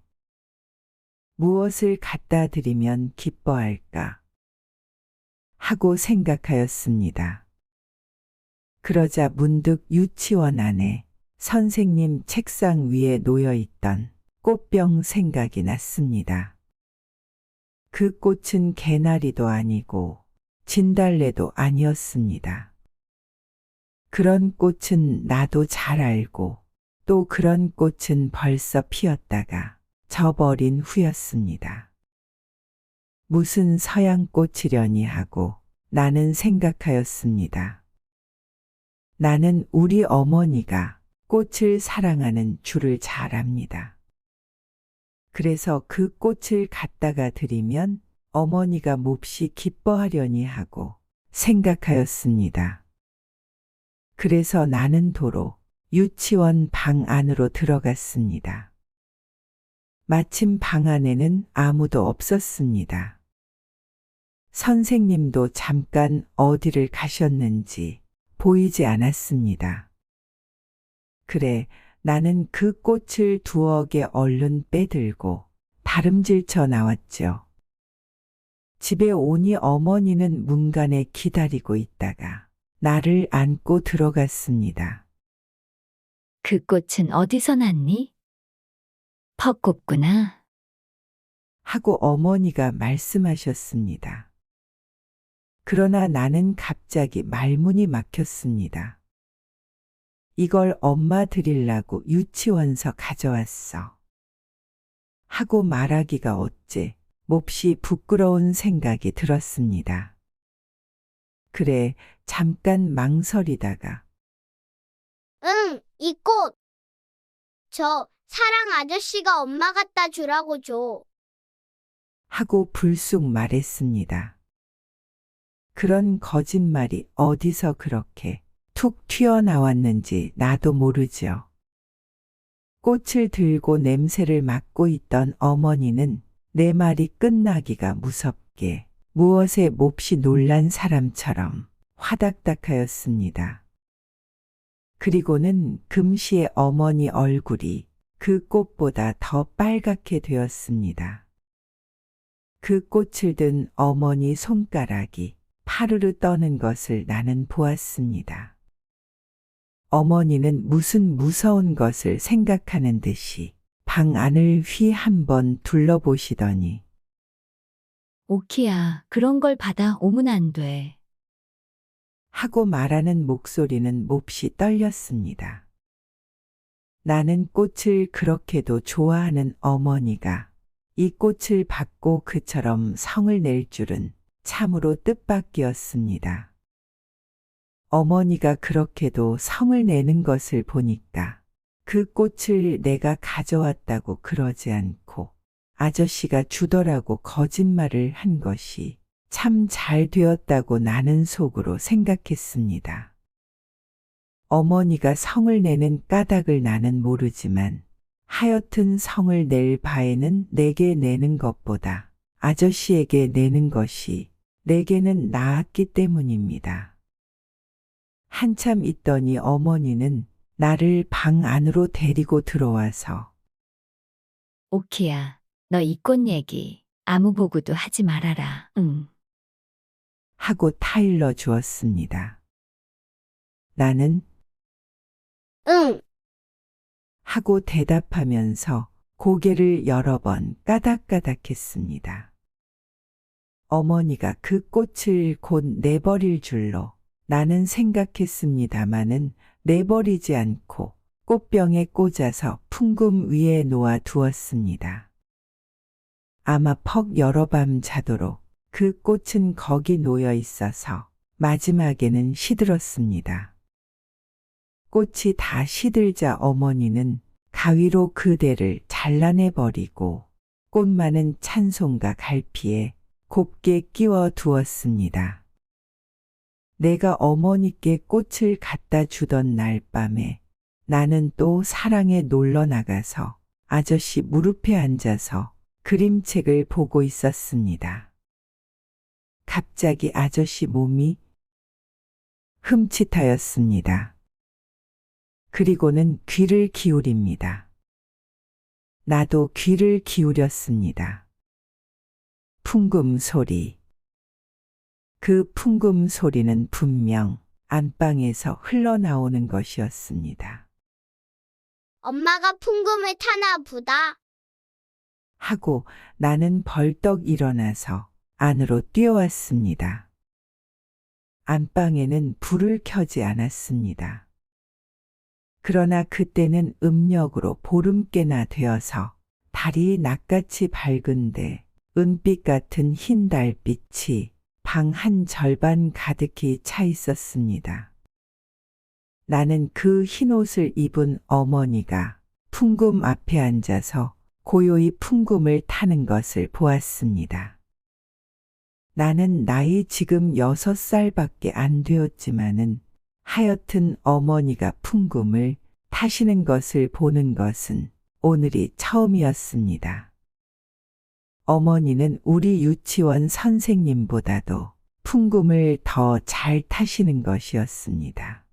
Speaker 1: 무엇을 갖다 드리면 기뻐할까 하고 생각하였습니다. 그러자 문득 유치원 안에 선생님 책상 위에 놓여있던 꽃병 생각이 났습니다. 그 꽃은 개나리도 아니고 진달래도 아니었습니다. 그런 꽃은 나도 잘 알고 또 그런 꽃은 벌써 피었다가 져버린 후였습니다. 무슨 서양꽃이려니 하고 나는 생각하였습니다. 나는 우리 어머니가 꽃을 사랑하는 줄을 잘 압니다. 그래서 그 꽃을 갖다가 드리면 어머니가 몹시 기뻐하려니 하고 생각하였습니다. 그래서 나는 도로 유치원 방 안으로 들어갔습니다. 마침 방 안에는 아무도 없었습니다. 선생님도 잠깐 어디를 가셨는지 보이지 않았습니다. 그래, 나는 그 꽃을 두억에 얼른 빼들고 다름질쳐 나왔죠. 집에 오니 어머니는 문간에 기다리고 있다가 나를 안고 들어갔습니다.
Speaker 5: 그 꽃은 어디서 났니? 퍽곱구나.
Speaker 1: 하고 어머니가 말씀하셨습니다. 그러나 나는 갑자기 말문이 막혔습니다. 이걸 엄마 드리려고 유치원서 가져왔어. 하고 말하기가 어째 몹시 부끄러운 생각이 들었습니다. 그래, 잠깐 망설이다가
Speaker 4: 응, 이 꽃. 저 사랑 아저씨가 엄마 갖다 주라고 줘.
Speaker 1: 하고 불쑥 말했습니다. 그런 거짓말이 어디서 그렇게 툭 튀어나왔는지 나도 모르죠. 꽃을 들고 냄새를 맡고 있던 어머니는 내 말이 끝나기가 무섭게 무엇에 몹시 놀란 사람처럼 화닥닥하였습니다. 그리고는 금시에 어머니 얼굴이 그 꽃보다 더 빨갛게 되었습니다. 그 꽃을 든 어머니 손가락이 파르르 떠는 것을 나는 보았습니다. 어머니는 무슨 무서운 것을 생각하는 듯이 방 안을 휘 한번 둘러보시더니
Speaker 5: 오키야, 그런 걸 받아 오면 안 돼.
Speaker 1: 하고 말하는 목소리는 몹시 떨렸습니다. 나는 꽃을 그렇게도 좋아하는 어머니가 이 꽃을 받고 그처럼 성을 낼 줄은 참으로 뜻밖이었습니다. 어머니가 그렇게도 성을 내는 것을 보니까 그 꽃을 내가 가져왔다고 그러지 않고 아저씨가 주더라고 거짓말을 한 것이 참 잘 되었다고 나는 속으로 생각했습니다. 어머니가 성을 내는 까닭을 나는 모르지만 하여튼 성을 낼 바에는 내게 내는 것보다 아저씨에게 내는 것이 내게는 나았기 때문입니다. 한참 있더니 어머니는 나를 방 안으로 데리고 들어와서
Speaker 5: 오키야, 너 이 꽃 얘기 아무 보고도 하지 말아라. 응.
Speaker 1: 하고 타일러 주었습니다. 나는
Speaker 4: 응.
Speaker 1: 하고 대답하면서 고개를 여러 번 까닥까닥했습니다. 어머니가 그 꽃을 곧 내버릴 줄로 나는 생각했습니다마는 내버리지 않고 꽃병에 꽂아서 풍금 위에 놓아 두었습니다. 아마 퍽 여러 밤 자도록 그 꽃은 거기 놓여 있어서 마지막에는 시들었습니다. 꽃이 다 시들자 어머니는 가위로 그대를 잘라내버리고 꽃만은 찬송가 갈피에 곱게 끼워 두었습니다. 내가 어머니께 꽃을 갖다 주던 날 밤에 나는 또 사랑에 놀러 나가서 아저씨 무릎에 앉아서 그림책을 보고 있었습니다. 갑자기 아저씨 몸이 흠칫하였습니다. 그리고는 귀를 기울입니다. 나도 귀를 기울였습니다. 풍금 소리. 그 풍금 소리는 분명 안방에서 흘러나오는 것이었습니다.
Speaker 4: 엄마가 풍금을 타나 보다.
Speaker 1: 하고 나는 벌떡 일어나서 안으로 뛰어왔습니다. 안방에는 불을 켜지 않았습니다. 그러나 그때는 음력으로 보름께나 되어서 달이 낮같이 밝은데 은빛 같은 흰 달빛이 방 한 절반 가득히 차 있었습니다. 나는 그 흰 옷을 입은 어머니가 풍금 앞에 앉아서 고요히 풍금을 타는 것을 보았습니다. 나는 나이 지금 6살밖에 안 되었지만은 하여튼 어머니가 풍금을 타시는 것을 보는 것은 오늘이 처음이었습니다. 어머니는 우리 유치원 선생님보다도 풍금을 더 잘 타시는 것이었습니다.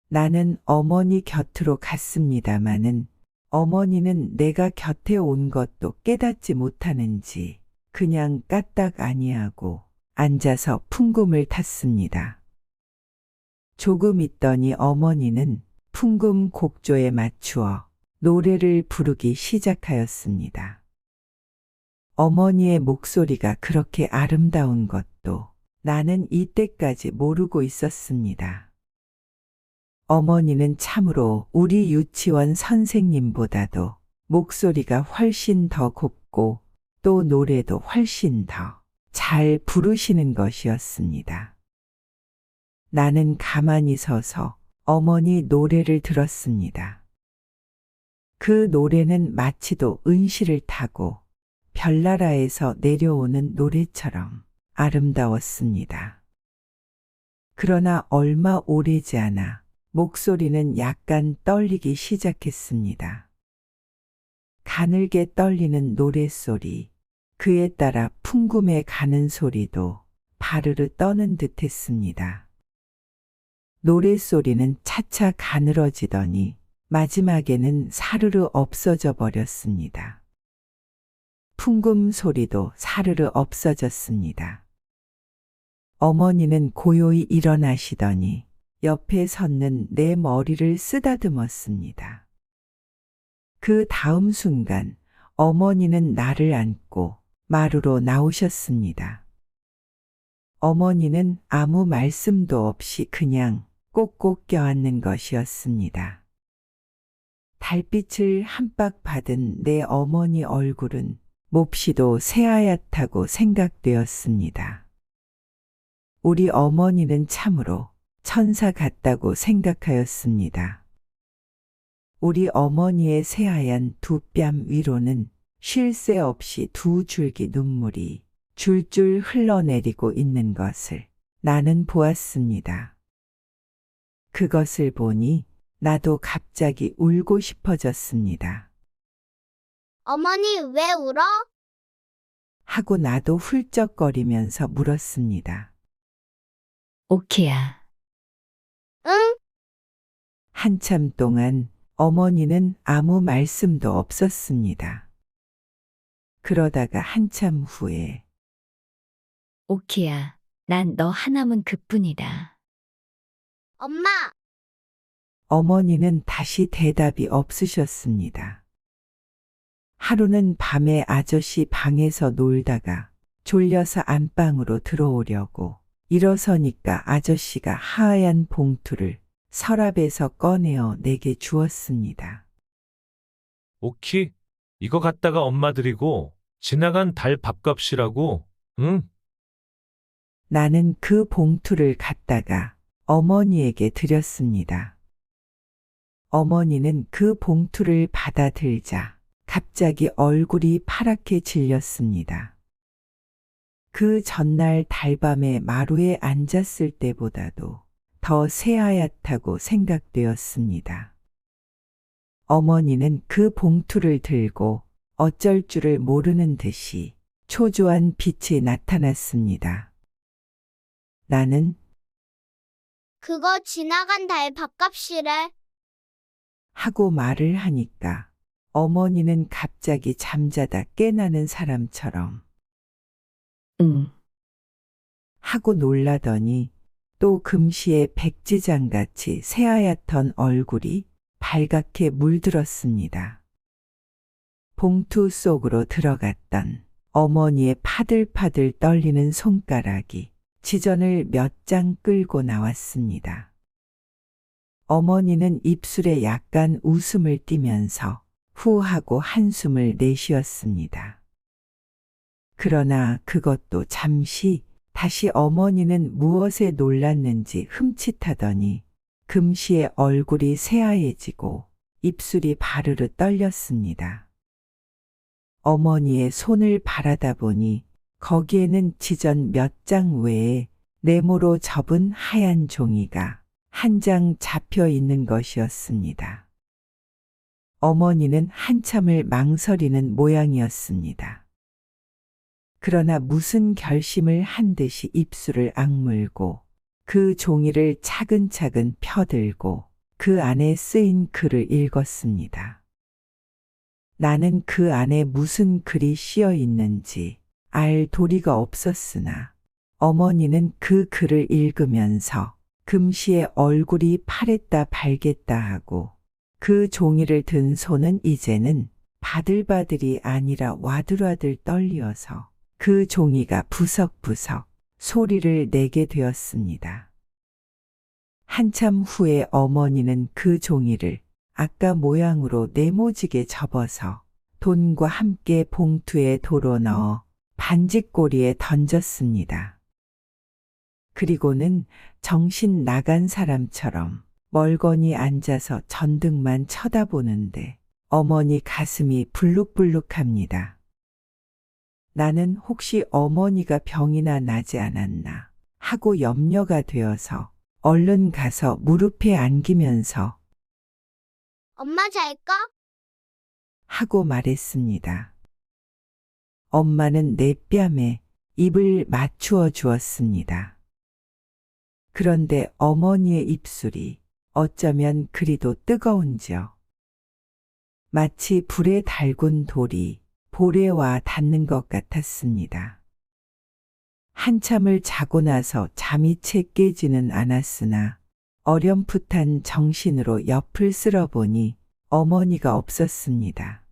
Speaker 1: 나는 어머니 곁으로 갔습니다마는 어머니는 내가 곁에 온 것도 깨닫지 못하는지 그냥 까딱 아니하고 앉아서 풍금을 탔습니다. 조금 있더니 어머니는 풍금 곡조에 맞추어 노래를 부르기 시작하였습니다. 어머니의 목소리가 그렇게 아름다운 것도 나는 이때까지 모르고 있었습니다. 어머니는 참으로 우리 유치원 선생님보다도 목소리가 훨씬 더 곱고 또 노래도 훨씬 더 잘 부르시는 것이었습니다. 나는 가만히 서서 어머니 노래를 들었습니다. 그 노래는 마치도 은시를 타고 별나라에서 내려오는 노래처럼 아름다웠습니다. 그러나 얼마 오래지 않아 목소리는 약간 떨리기 시작했습니다. 가늘게 떨리는 노랫소리, 그에 따라 풍금에 가는 소리도 바르르 떠는 듯 했습니다. 노랫소리는 차차 가늘어지더니 마지막에는 사르르 없어져 버렸습니다. 풍금 소리도 사르르 없어졌습니다. 어머니는 고요히 일어나시더니 옆에 섰는 내 머리를 쓰다듬었습니다. 그 다음 순간 어머니는 나를 안고 마루로 나오셨습니다. 어머니는 아무 말씀도 없이 그냥 꼭꼭 껴안는 것이었습니다. 달빛을 한박 받은 내 어머니 얼굴은 몹시도 새하얗다고 생각되었습니다. 우리 어머니는 참으로 천사 같다고 생각하였습니다. 우리 어머니의 새하얀 두 뺨 위로는 쉴 새 없이 두 줄기 눈물이 줄줄 흘러내리고 있는 것을 나는 보았습니다. 그것을 보니 나도 갑자기 울고 싶어졌습니다.
Speaker 4: 어머니 왜 울어?
Speaker 1: 하고 나도 훌쩍거리면서 물었습니다.
Speaker 5: 오키야.
Speaker 4: 응?
Speaker 1: 한참 동안 어머니는 아무 말씀도 없었습니다. 그러다가 한참 후에
Speaker 5: 오키야. 난 너 하나면 그뿐이다.
Speaker 4: 엄마,
Speaker 1: 어머니는 다시 대답이 없으셨습니다. 하루는 밤에 아저씨 방에서 놀다가 졸려서 안방으로 들어오려고 일어서니까 아저씨가 하얀 봉투를 서랍에서 꺼내어 내게 주었습니다.
Speaker 3: 오키, 이거 갖다가 엄마 드리고 지나간 달 밥값이라고, 응?
Speaker 1: 나는 그 봉투를 갖다가 어머니에게 드렸습니다. 어머니는 그 봉투를 받아들자 갑자기 얼굴이 파랗게 질렸습니다. 그 전날 달밤에 마루에 앉았을 때보다도 더 새하얗다고 생각되었습니다. 어머니는 그 봉투를 들고 어쩔 줄을 모르는 듯이 초조한 빛이 나타났습니다. 나는
Speaker 4: 그거 지나간 달 밥값이래.
Speaker 1: 하고 말을 하니까 어머니는 갑자기 잠자다 깨나는 사람처럼
Speaker 5: 응.
Speaker 1: 하고 놀라더니 또 금시에 백지장같이 새하얗던 얼굴이 발갛게 물들었습니다. 봉투 속으로 들어갔던 어머니의 파들파들 떨리는 손가락이 지전을 몇 장 끌고 나왔습니다. 어머니는 입술에 약간 웃음을 띠면서 후 하고 한숨을 내쉬었습니다. 그러나 그것도 잠시 다시 어머니는 무엇에 놀랐는지 흠칫하더니 금시에 얼굴이 새하얘지고 입술이 바르르 떨렸습니다. 어머니의 손을 바라다 보니 거기에는 지전 몇 장 외에 네모로 접은 하얀 종이가 한 장 잡혀 있는 것이었습니다. 어머니는 한참을 망설이는 모양이었습니다. 그러나 무슨 결심을 한 듯이 입술을 악물고 그 종이를 차근차근 펴들고 그 안에 쓰인 글을 읽었습니다. 나는 그 안에 무슨 글이 씌어 있는지 알 도리가 없었으나 어머니는 그 글을 읽으면서 금시의 얼굴이 파랬다 발겠다 하고 그 종이를 든 손은 이제는 바들바들이 아니라 와들와들 떨리어서 그 종이가 부석부석 소리를 내게 되었습니다. 한참 후에 어머니는 그 종이를 아까 모양으로 네모지게 접어서 돈과 함께 봉투에 도로 넣어 반지꼬리에 던졌습니다. 그리고는 정신 나간 사람처럼 멀거니 앉아서 전등만 쳐다보는데 어머니 가슴이 불룩불룩합니다. 나는 혹시 어머니가 병이나 나지 않았나 하고 염려가 되어서 얼른 가서 무릎에 안기면서
Speaker 4: 엄마 잘까?
Speaker 1: 하고 말했습니다. 엄마는 내 뺨에 입을 맞추어 주었습니다. 그런데 어머니의 입술이 어쩌면 그리도 뜨거운지요. 마치 불에 달군 돌이 볼에 와 닿는 것 같았습니다. 한참을 자고 나서 잠이 채 깨지는 않았으나 어렴풋한 정신으로 옆을 쓸어보니 어머니가 없었습니다.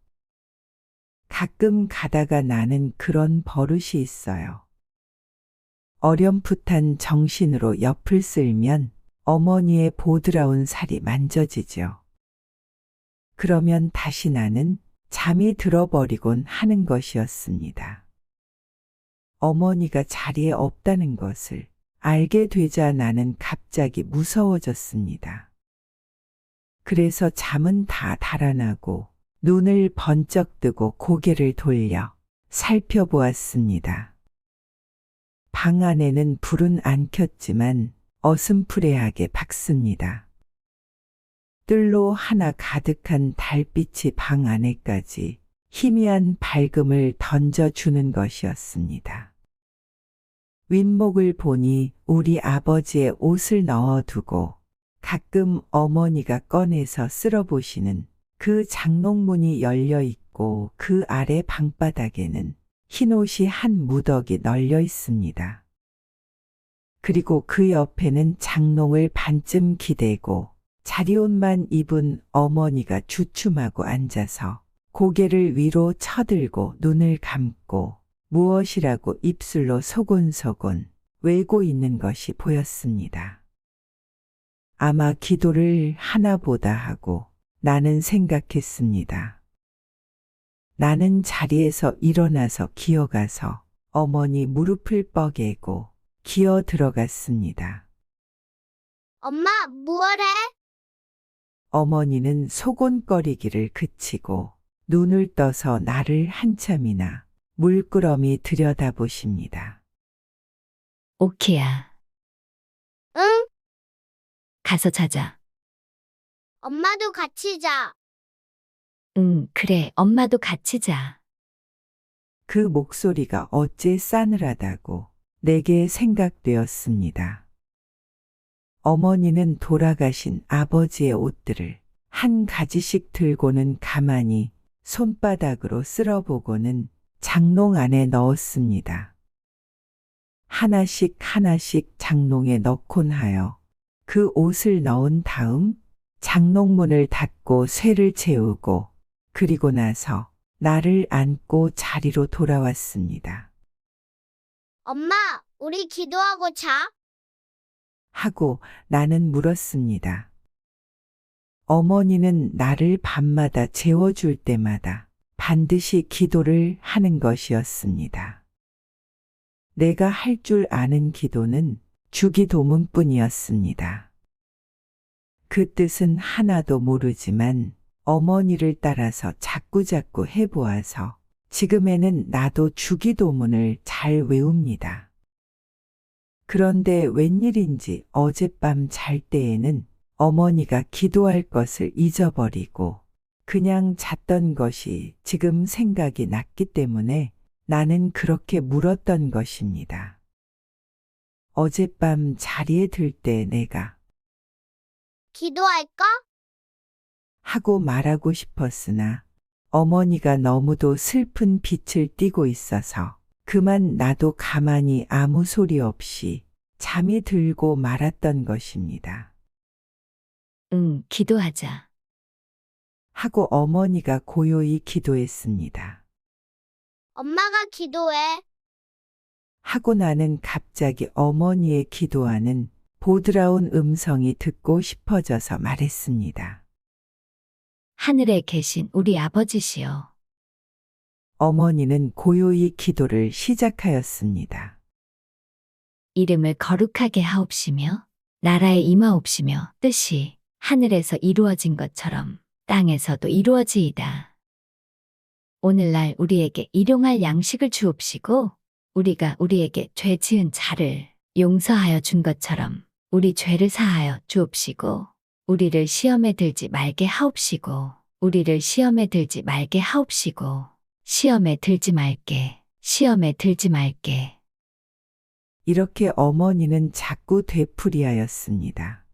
Speaker 1: 가끔 가다가 나는 그런 버릇이 있어요. 어렴풋한 정신으로 옆을 쓸면 어머니의 보드라운 살이 만져지죠. 그러면 다시 나는 잠이 들어버리곤 하는 것이었습니다. 어머니가 자리에 없다는 것을 알게 되자 나는 갑자기 무서워졌습니다. 그래서 잠은 다 달아나고 눈을 번쩍 뜨고 고개를 돌려 살펴보았습니다. 방 안에는 불은 안 켰지만 어슴푸레하게 밝습니다. 뜰로 하나 가득한 달빛이 방 안에까지 희미한 밝음을 던져주는 것이었습니다. 윗목을 보니 우리 아버지의 옷을 넣어두고 가끔 어머니가 꺼내서 쓸어보시는 그 장롱문이 열려 있고 그 아래 방바닥에는 흰옷이 한 무더기 널려 있습니다. 그리고 그 옆에는 장롱을 반쯤 기대고 자리옷만 입은 어머니가 주춤하고 앉아서 고개를 위로 쳐들고 눈을 감고 무엇이라고 입술로 소곤소곤 외고 있는 것이 보였습니다. 아마 기도를 하나보다 하고 나는 생각했습니다. 나는 자리에서 일어나서 기어가서 어머니 무릎을 뻐개고 기어 들어갔습니다.
Speaker 4: 엄마, 뭐래?
Speaker 1: 어머니는 소곤거리기를 그치고 눈을 떠서 나를 한참이나 물끄러미 들여다보십니다.
Speaker 5: 오키야,
Speaker 4: 응?
Speaker 5: 가서 자자.
Speaker 4: 엄마도 같이 자.
Speaker 5: 응, 그래, 엄마도 같이 자.
Speaker 1: 그 목소리가 어째 싸늘하다고 내게 생각되었습니다. 어머니는 돌아가신 아버지의 옷들을 한 가지씩 들고는 가만히 손바닥으로 쓸어보고는 장롱 안에 넣었습니다. 하나씩 하나씩 장롱에 넣곤 하여 그 옷을 넣은 다음 장롱문을 닫고 쇠를 채우고 그리고 나서 나를 안고 자리로 돌아왔습니다.
Speaker 4: 엄마, 우리 기도하고 자.
Speaker 1: 하고 나는 물었습니다. 어머니는 나를 밤마다 재워줄 때마다 반드시 기도를 하는 것이었습니다. 내가 할 줄 아는 기도는 주기도문뿐이었습니다. 그 뜻은 하나도 모르지만 어머니를 따라서 자꾸자꾸 해보아서 지금에는 나도 주기도문을 잘 외웁니다. 그런데 웬일인지 어젯밤 잘 때에는 어머니가 기도할 것을 잊어버리고 그냥 잤던 것이 지금 생각이 났기 때문에 나는 그렇게 물었던 것입니다. 어젯밤 자리에 들 때 내가
Speaker 4: 기도할까?
Speaker 1: 하고 말하고 싶었으나 어머니가 너무도 슬픈 빛을 띠고 있어서 그만 나도 가만히 아무 소리 없이 잠이 들고 말았던 것입니다.
Speaker 5: 응, 기도하자.
Speaker 1: 하고 어머니가 고요히 기도했습니다.
Speaker 4: 엄마가 기도해.
Speaker 1: 하고 나는 갑자기 어머니의 기도하는 보드라운 음성이 듣고 싶어져서 말했습니다.
Speaker 5: 하늘에 계신 우리 아버지시여.
Speaker 1: 어머니는 고요히 기도를 시작하였습니다.
Speaker 5: 이름을 거룩하게 하옵시며 나라에 임하옵시며 뜻이 하늘에서 이루어진 것처럼 땅에서도 이루어지이다. 오늘날 우리에게 일용할 양식을 주옵시고 우리가 우리에게 죄 지은 자를 용서하여 준 것처럼 우리 죄를 사하여 주옵시고 우리를 시험에 들지 말게 하옵시고 우리를 시험에 들지 말게 하옵시고 시험에 들지 말게.
Speaker 1: 이렇게 어머니는 자꾸 되풀이하였습니다.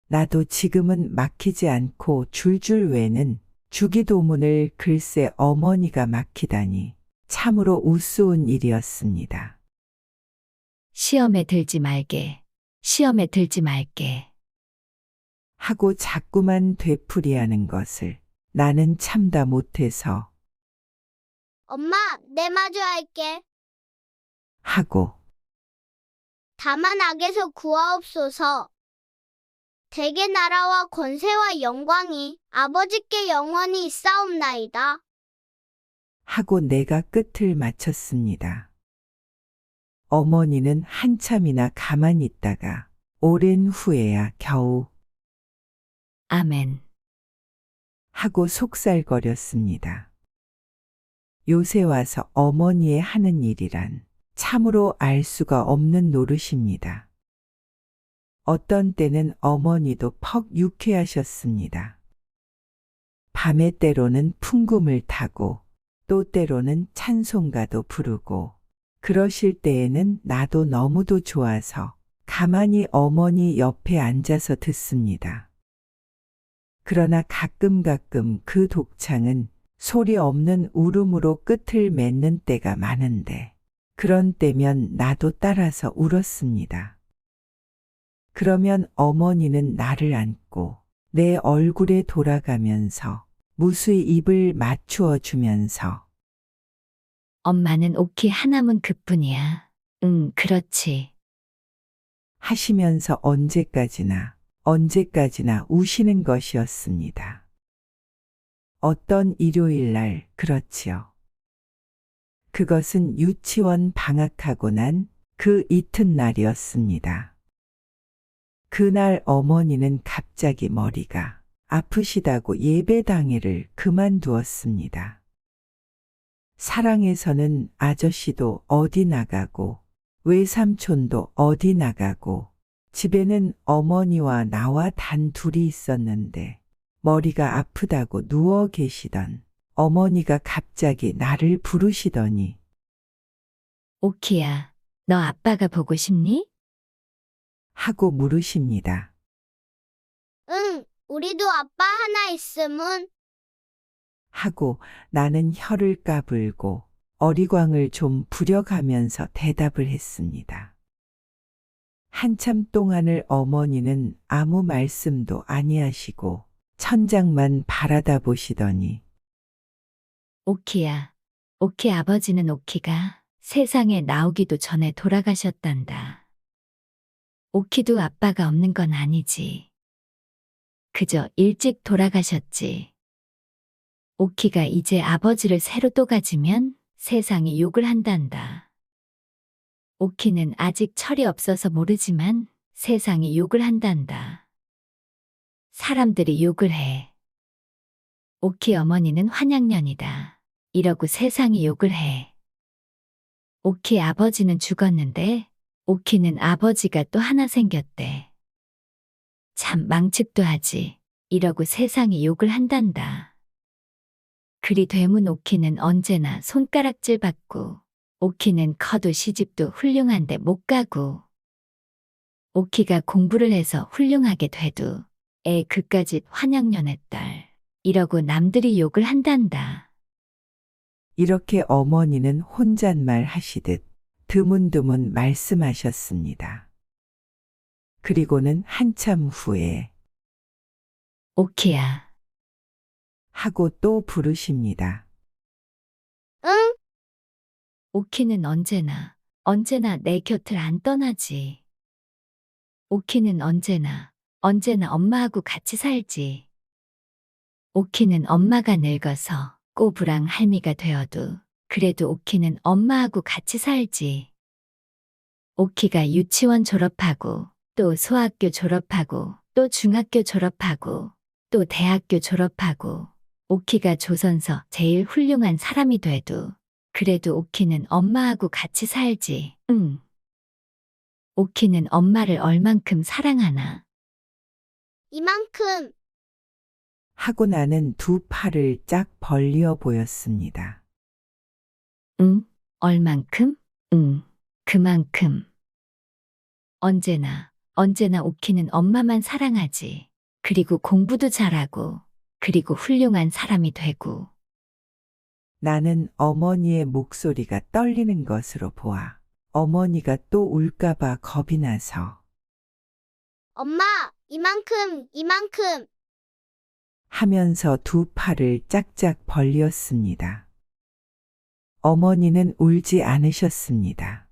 Speaker 1: 나도 지금은 막히지 않고 줄줄 외는 주기도문을 글쎄 어머니가 막히다니 참으로 우스운 일이었습니다.
Speaker 5: 시험에 들지 말게.
Speaker 1: 하고 자꾸만 되풀이하는 것을 나는 참다 못해서
Speaker 4: 엄마, 내 마저 할게.
Speaker 1: 하고
Speaker 4: 다만 악에서 구하옵소서. 대개 나라와 권세와 영광이 아버지께 영원히 있사옵나이다.
Speaker 1: 하고 내가 끝을 마쳤습니다. 어머니는 한참이나 가만히 있다가 오랜 후에야 겨우
Speaker 5: 아멘.
Speaker 1: 하고 속살거렸습니다. 요새 와서 어머니의 하는 일이란 참으로 알 수가 없는 노릇입니다. 어떤 때는 어머니도 퍽 유쾌하셨습니다. 밤에 때로는 풍금을 타고 또 때로는 찬송가도 부르고 그러실 때에는 나도 너무도 좋아서 가만히 어머니 옆에 앉아서 듣습니다. 그러나 가끔 그 독창은 소리 없는 울음으로 끝을 맺는 때가 많은데 그런 때면 나도 따라서 울었습니다. 그러면 어머니는 나를 안고 내 얼굴에 돌아가면서 무수히 입을 맞추어 주면서
Speaker 5: 엄마는 오키 하나문 그뿐이야. 응, 그렇지.
Speaker 1: 하시면서 언제까지나 우시는 것이었습니다. 어떤 일요일 날 그렇지요. 그것은 유치원 방학하고 난 그 이튿날이었습니다. 그날 어머니는 갑자기 머리가 아프시다고 예배 당일을 그만두었습니다. 사랑에서는 아저씨도 어디 나가고 외삼촌도 어디 나가고 집에는 어머니와 나와 단 둘이 있었는데 머리가 아프다고 누워 계시던 어머니가 갑자기 나를 부르시더니
Speaker 5: 오키야, 너 아빠가 보고 싶니?
Speaker 1: 하고 물으십니다.
Speaker 4: 응, 우리도 아빠 하나 있음은.
Speaker 1: 하고 나는 혀를 까불고 어리광을 좀 부려가면서 대답을 했습니다. 한참 동안을 어머니는 아무 말씀도 아니하시고 천장만 바라다 보시더니
Speaker 5: 오키야, 오키 아버지는 오키가 세상에 나오기도 전에 돌아가셨단다. 오키도 아빠가 없는 건 아니지. 그저 일찍 돌아가셨지. 오키가 이제 아버지를 새로 또 가지면 세상이 욕을 한단다. 오키는 아직 철이 없어서 모르지만 세상이 욕을 한단다. 사람들이 욕을 해. 오키 어머니는 환양년이다. 이러고 세상이 욕을 해. 오키 아버지는 죽었는데 오키는 아버지가 또 하나 생겼대. 참 망측도 하지. 이러고 세상이 욕을 한단다. 그리 되문 오키는 언제나 손가락질 받고 오키는 커도 시집도 훌륭한데 못 가고 오키가 공부를 해서 훌륭하게 돼도 애 그까짓 환양년의 딸 이러고 남들이 욕을 한단다.
Speaker 1: 이렇게 어머니는 혼잣말 하시듯 드문드문 말씀하셨습니다. 그리고는 한참 후에
Speaker 5: 오키야.
Speaker 1: 하고 또 부르십니다.
Speaker 4: 응?
Speaker 5: 오키는 언제나 내 곁을 안 떠나지. 오키는 언제나 엄마하고 같이 살지. 오키는 엄마가 늙어서 꼬부랑 할미가 되어도 그래도 오키는 엄마하고 같이 살지. 오키가 유치원 졸업하고 또 소학교 졸업하고 또 중학교 졸업하고 또 대학교 졸업하고 오키가 조선서 제일 훌륭한 사람이 돼도 그래도 오키는 엄마하고 같이 살지. 응. 오키는 엄마를 얼만큼 사랑하나?
Speaker 4: 이만큼.
Speaker 1: 하고 나는 두 팔을 짝 벌리어 보였습니다.
Speaker 5: 응? 얼만큼? 응. 그만큼. 언제나 오키는 엄마만 사랑하지. 그리고 공부도 잘하고, 그리고 훌륭한 사람이 되고.
Speaker 1: 나는 어머니의 목소리가 떨리는 것으로 보아 어머니가 또 울까봐 겁이 나서
Speaker 4: 엄마, 이만큼.
Speaker 1: 하면서 두 팔을 짝짝 벌렸습니다. 어머니는 울지 않으셨습니다.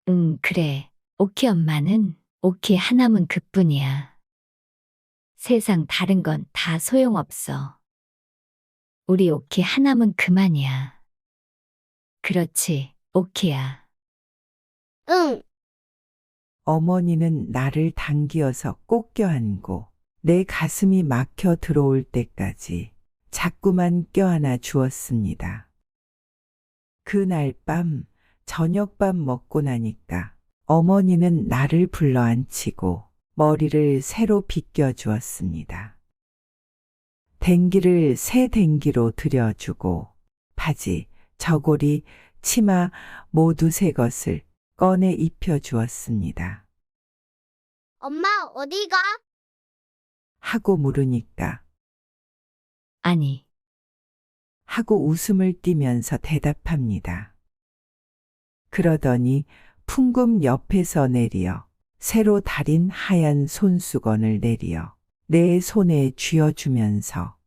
Speaker 5: 응, 그래. 오키 엄마는 오키 하나면 그뿐이야. 세상 다른 건 다 소용없어. 우리 오키 하나면 그만이야. 그렇지, 오키야.
Speaker 4: 응.
Speaker 1: 어머니는 나를 당기어서 꼭 껴안고 내 가슴이 막혀 들어올 때까지 자꾸만 껴안아 주었습니다. 그날 밤 저녁밥 먹고 나니까 어머니는 나를 불러 앉히고 머리를 새로 빗겨 주었습니다. 댕기를 새 댕기로 들여주고 바지, 저고리, 치마 모두 새 것을 꺼내 입혀 주었습니다.
Speaker 4: 엄마, 어디가?
Speaker 1: 하고 물으니까
Speaker 5: 아니,
Speaker 1: 하고 웃음을 띠면서 대답합니다. 그러더니 풍금 옆에서 내리어 새로 달인 하얀 손수건을 내리어 내 손에 쥐어주면서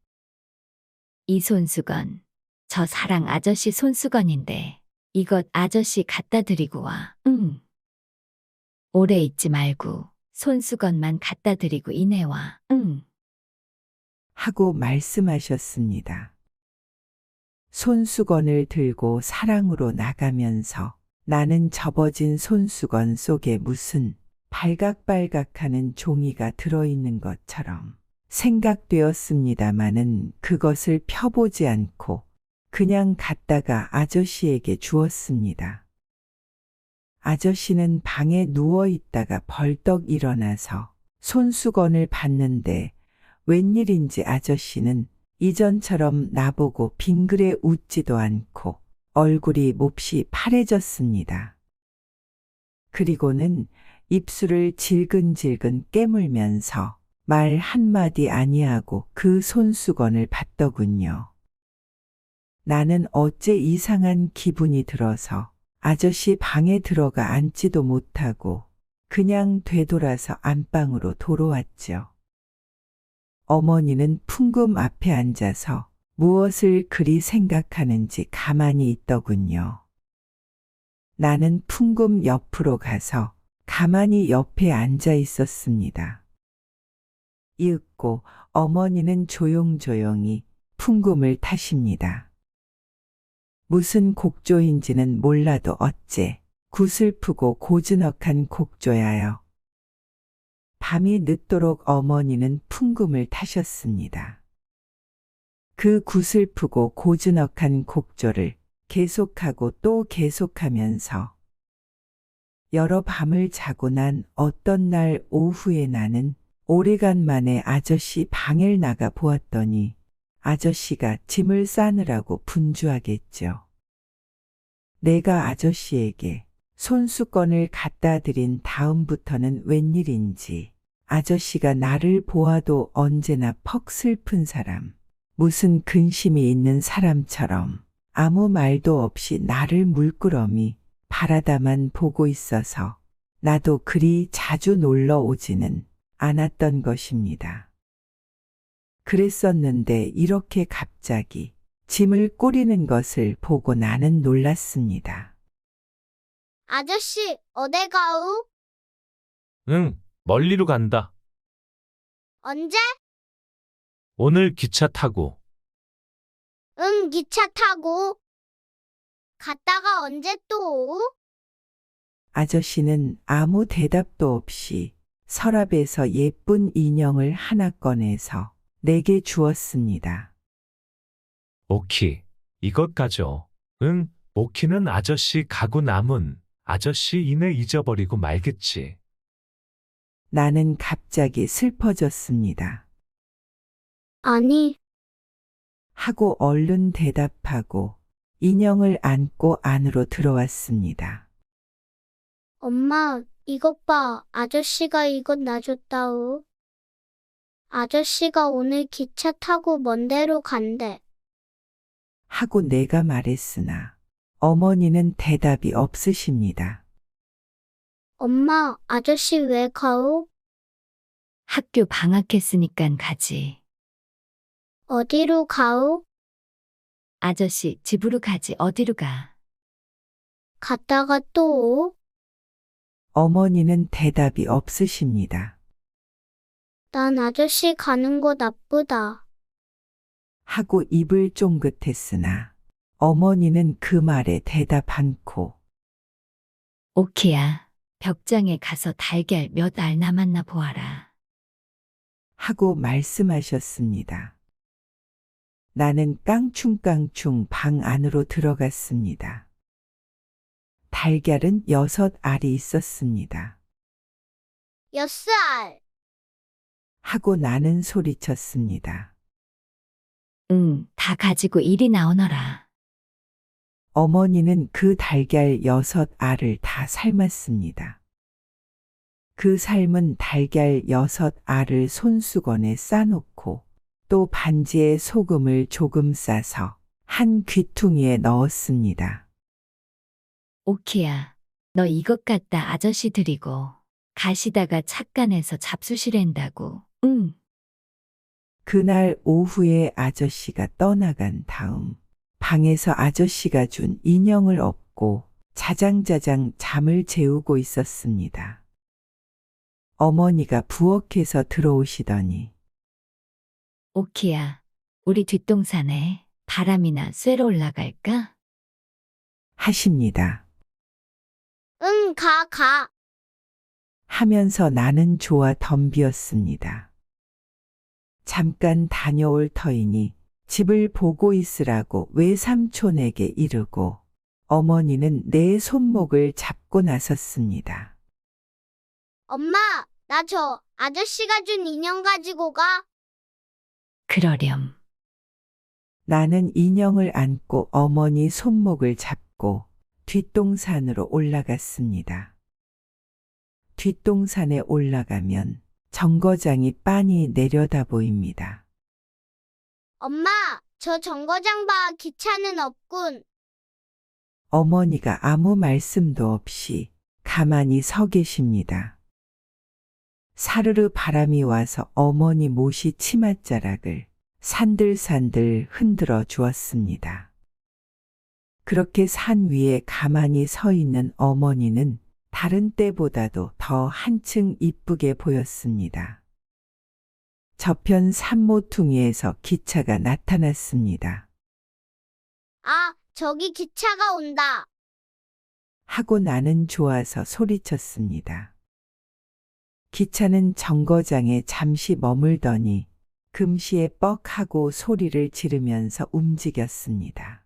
Speaker 5: 이 손수건, 저 사랑 아저씨 손수건인데 이것 아저씨 갖다 드리고 와. 응. 오래 있지 말고 손수건만 갖다 드리고 이내와. 응.
Speaker 1: 하고 말씀하셨습니다. 손수건을 들고 사랑으로 나가면서 나는 접어진 손수건 속에 무슨 발각발각하는 종이가 들어있는 것처럼 생각되었습니다마는 그것을 펴보지 않고 그냥 갖다가 아저씨에게 주었습니다. 아저씨는 방에 누워 있다가 벌떡 일어나서 손수건을 봤는데 웬일인지 아저씨는 이전처럼 나보고 빙그레 웃지도 않고 얼굴이 몹시 파래졌습니다. 그리고는 입술을 질근질근 깨물면서 말 한마디 아니하고 그 손수건을 받더군요. 나는 어째 이상한 기분이 들어서 아저씨 방에 들어가 앉지도 못하고 그냥 되돌아서 안방으로 돌아왔죠. 어머니는 풍금 앞에 앉아서 무엇을 그리 생각하는지 가만히 있더군요. 나는 풍금 옆으로 가서 가만히 옆에 앉아 있었습니다. 이윽고 어머니는 조용조용히 풍금을 타십니다. 무슨 곡조인지는 몰라도 어째 구슬프고 고즈넉한 곡조야요. 밤이 늦도록 어머니는 풍금을 타셨습니다. 그 구슬프고 고즈넉한 곡조를 계속하고 또 계속하면서 여러 밤을 자고 난 어떤 날 오후에 나는 오래간만에 아저씨 방을 나가 보았더니 아저씨가 짐을 싸느라고 분주하겠죠. 내가 아저씨에게 손수건을 갖다 드린 다음부터는 웬일인지 아저씨가 나를 보아도 언제나 퍽 슬픈 사람, 무슨 근심이 있는 사람처럼 아무 말도 없이 나를 물끄러미 바라다만 보고 있어서 나도 그리 자주 놀러 오지는 않았던 것입니다. 그랬었는데 이렇게 갑자기 짐을 꾸리는 것을 보고 나는 놀랐습니다.
Speaker 4: 아저씨, 어디 가우?
Speaker 3: 응, 멀리로 간다.
Speaker 4: 언제?
Speaker 3: 오늘 기차 타고.
Speaker 4: 응, 기차 타고. 갔다가 언제 또 오?
Speaker 1: 아저씨는 아무 대답도 없이 서랍에서 예쁜 인형을 하나 꺼내서 내게 주었습니다.
Speaker 3: 오키, 이것 가져. 응, 오키는 아저씨 가고 남은 아저씨 이내 잊어버리고 말겠지.
Speaker 1: 나는 갑자기 슬퍼졌습니다.
Speaker 4: 아니,
Speaker 1: 하고 얼른 대답하고 인형을 안고 안으로 들어왔습니다.
Speaker 4: 엄마, 이것 봐. 아저씨가 이것 놔줬다우. 아저씨가 오늘 기차 타고 먼 데로 간대.
Speaker 1: 하고 내가 말했으나 어머니는 대답이 없으십니다.
Speaker 4: 엄마, 아저씨 왜 가우?
Speaker 5: 학교 방학했으니깐 가지.
Speaker 4: 어디로 가우?
Speaker 5: 아저씨 집으로 가지 어디로 가.
Speaker 4: 갔다가 또 오?
Speaker 1: 어머니는 대답이 없으십니다.
Speaker 4: 난 아저씨 가는 거 나쁘다.
Speaker 1: 하고 입을 쫑긋했으나 어머니는 그 말에 대답 않고
Speaker 5: 오키야, 벽장에 가서 달걀 몇 알 남았나 보아라.
Speaker 1: 하고 말씀하셨습니다. 나는 깡충깡충 방 안으로 들어갔습니다. 달걀은 6알이 있었습니다.
Speaker 4: 6알.
Speaker 1: 하고 나는 소리쳤습니다.
Speaker 5: 응, 다 가지고 이리 나오너라.
Speaker 1: 어머니는 그 달걀 6알을 다 삶았습니다. 그 삶은 달걀 6알을 손수건에 싸놓고 또 반지에 소금을 조금 싸서 한 귀퉁이에 넣었습니다.
Speaker 5: 오키야, 너 이것 갖다 아저씨 드리고 가시다가 착간에서 잡수시랜다고. 응.
Speaker 1: 그날 오후에 아저씨가 떠나간 다음 방에서 아저씨가 준 인형을 업고 자장자장 잠을 재우고 있었습니다. 어머니가 부엌에서 들어오시더니
Speaker 5: 오키야, 우리 뒷동산에 바람이나 쐬러 올라갈까?
Speaker 1: 하십니다.
Speaker 4: 응, 가.
Speaker 1: 하면서 나는 좋아 덤비었습니다. 잠깐 다녀올 터이니 집을 보고 있으라고 외삼촌에게 이르고 어머니는 내 손목을 잡고 나섰습니다.
Speaker 4: 엄마, 나 저 아저씨가 준 인형 가지고 가.
Speaker 5: 그러렴.
Speaker 1: 나는 인형을 안고 어머니 손목을 잡고 뒷동산으로 올라갔습니다. 뒷동산에 올라가면 정거장이 빤히 내려다 보입니다.
Speaker 4: 엄마, 저 정거장 봐. 기차는 없군.
Speaker 1: 어머니가 아무 말씀도 없이 가만히 서 계십니다. 사르르 바람이 와서 어머니 못이 치맛자락을 산들산들 흔들어 주었습니다. 그렇게 산 위에 가만히 서 있는 어머니는 다른 때보다도 더 한층 이쁘게 보였습니다. 저편 산모퉁이에서 기차가 나타났습니다.
Speaker 4: 아, 저기 기차가 온다.
Speaker 1: 하고 나는 좋아서 소리쳤습니다. 기차는 정거장에 잠시 머물더니 금시에 뻑하고 소리를 지르면서 움직였습니다.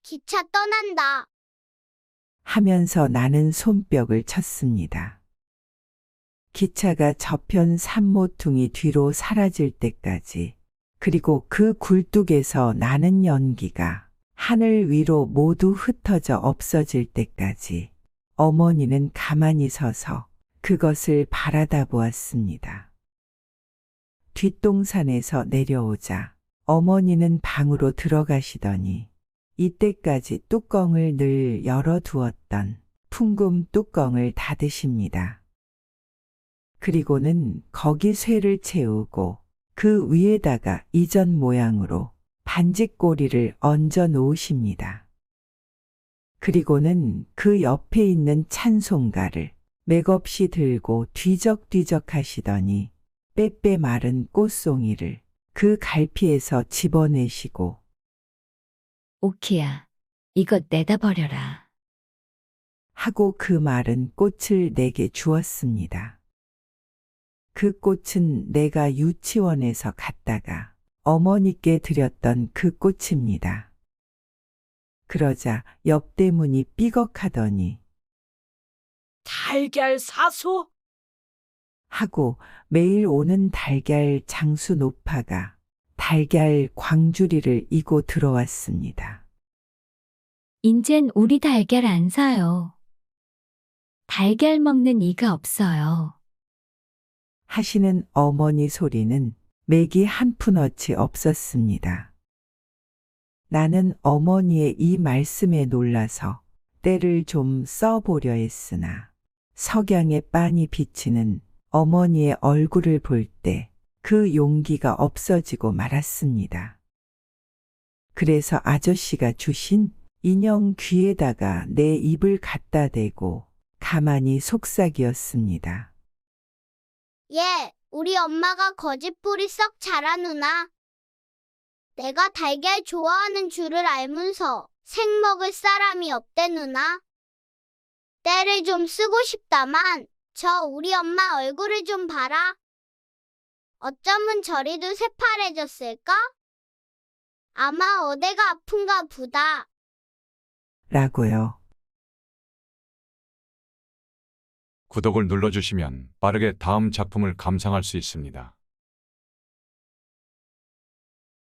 Speaker 4: 기차 떠난다.
Speaker 1: 하면서 나는 손뼉을 쳤습니다. 기차가 저편 산모퉁이 뒤로 사라질 때까지, 그리고 그 굴뚝에서 나는 연기가 하늘 위로 모두 흩어져 없어질 때까지 어머니는 가만히 서서 그것을 바라다 보았습니다. 뒷동산에서 내려오자 어머니는 방으로 들어가시더니 이때까지 뚜껑을 늘 열어두었던 풍금 뚜껑을 닫으십니다. 그리고는 거기 쇠를 채우고 그 위에다가 이전 모양으로 반직고리를 얹어 놓으십니다. 그리고는 그 옆에 있는 찬송가를 맥없이 들고 뒤적뒤적 하시더니 빼빼 마른 꽃송이를 그 갈피에서 집어내시고
Speaker 5: 오키야, 이것 내다 버려라.
Speaker 1: 하고 그 마른 꽃을 내게 주었습니다. 그 꽃은 내가 유치원에서 갖다가 어머니께 드렸던 그 꽃입니다. 그러자 옆대문이 삐걱하더니
Speaker 7: 달걀 사수?
Speaker 1: 하고 매일 오는 달걀 장수 노파가 달걀 광주리를 이고 들어왔습니다.
Speaker 5: 인젠 우리 달걀 안 사요. 달걀 먹는 이가 없어요.
Speaker 1: 하시는 어머니 소리는 맥이 한 푼어치 없었습니다. 나는 어머니의 이 말씀에 놀라서 때를 좀 써보려 했으나 석양에 빤히 비치는 어머니의 얼굴을 볼 때 그 용기가 없어지고 말았습니다. 그래서 아저씨가 주신 인형 귀에다가 내 입을 갖다 대고 가만히 속삭이었습니다.
Speaker 4: 예, 우리 엄마가 거짓부리 썩 잘하누나. 내가 달걀 좋아하는 줄을 알면서 생 먹을 사람이 없대누나. 때를 좀 쓰고 싶다만 저 우리 엄마 얼굴을 좀 봐라. 어쩌면 저리도 새파래졌을까? 아마 어디가 아픈가 보다.
Speaker 1: 라고요.
Speaker 8: 구독을 눌러주시면 빠르게 다음 작품을 감상할 수 있습니다.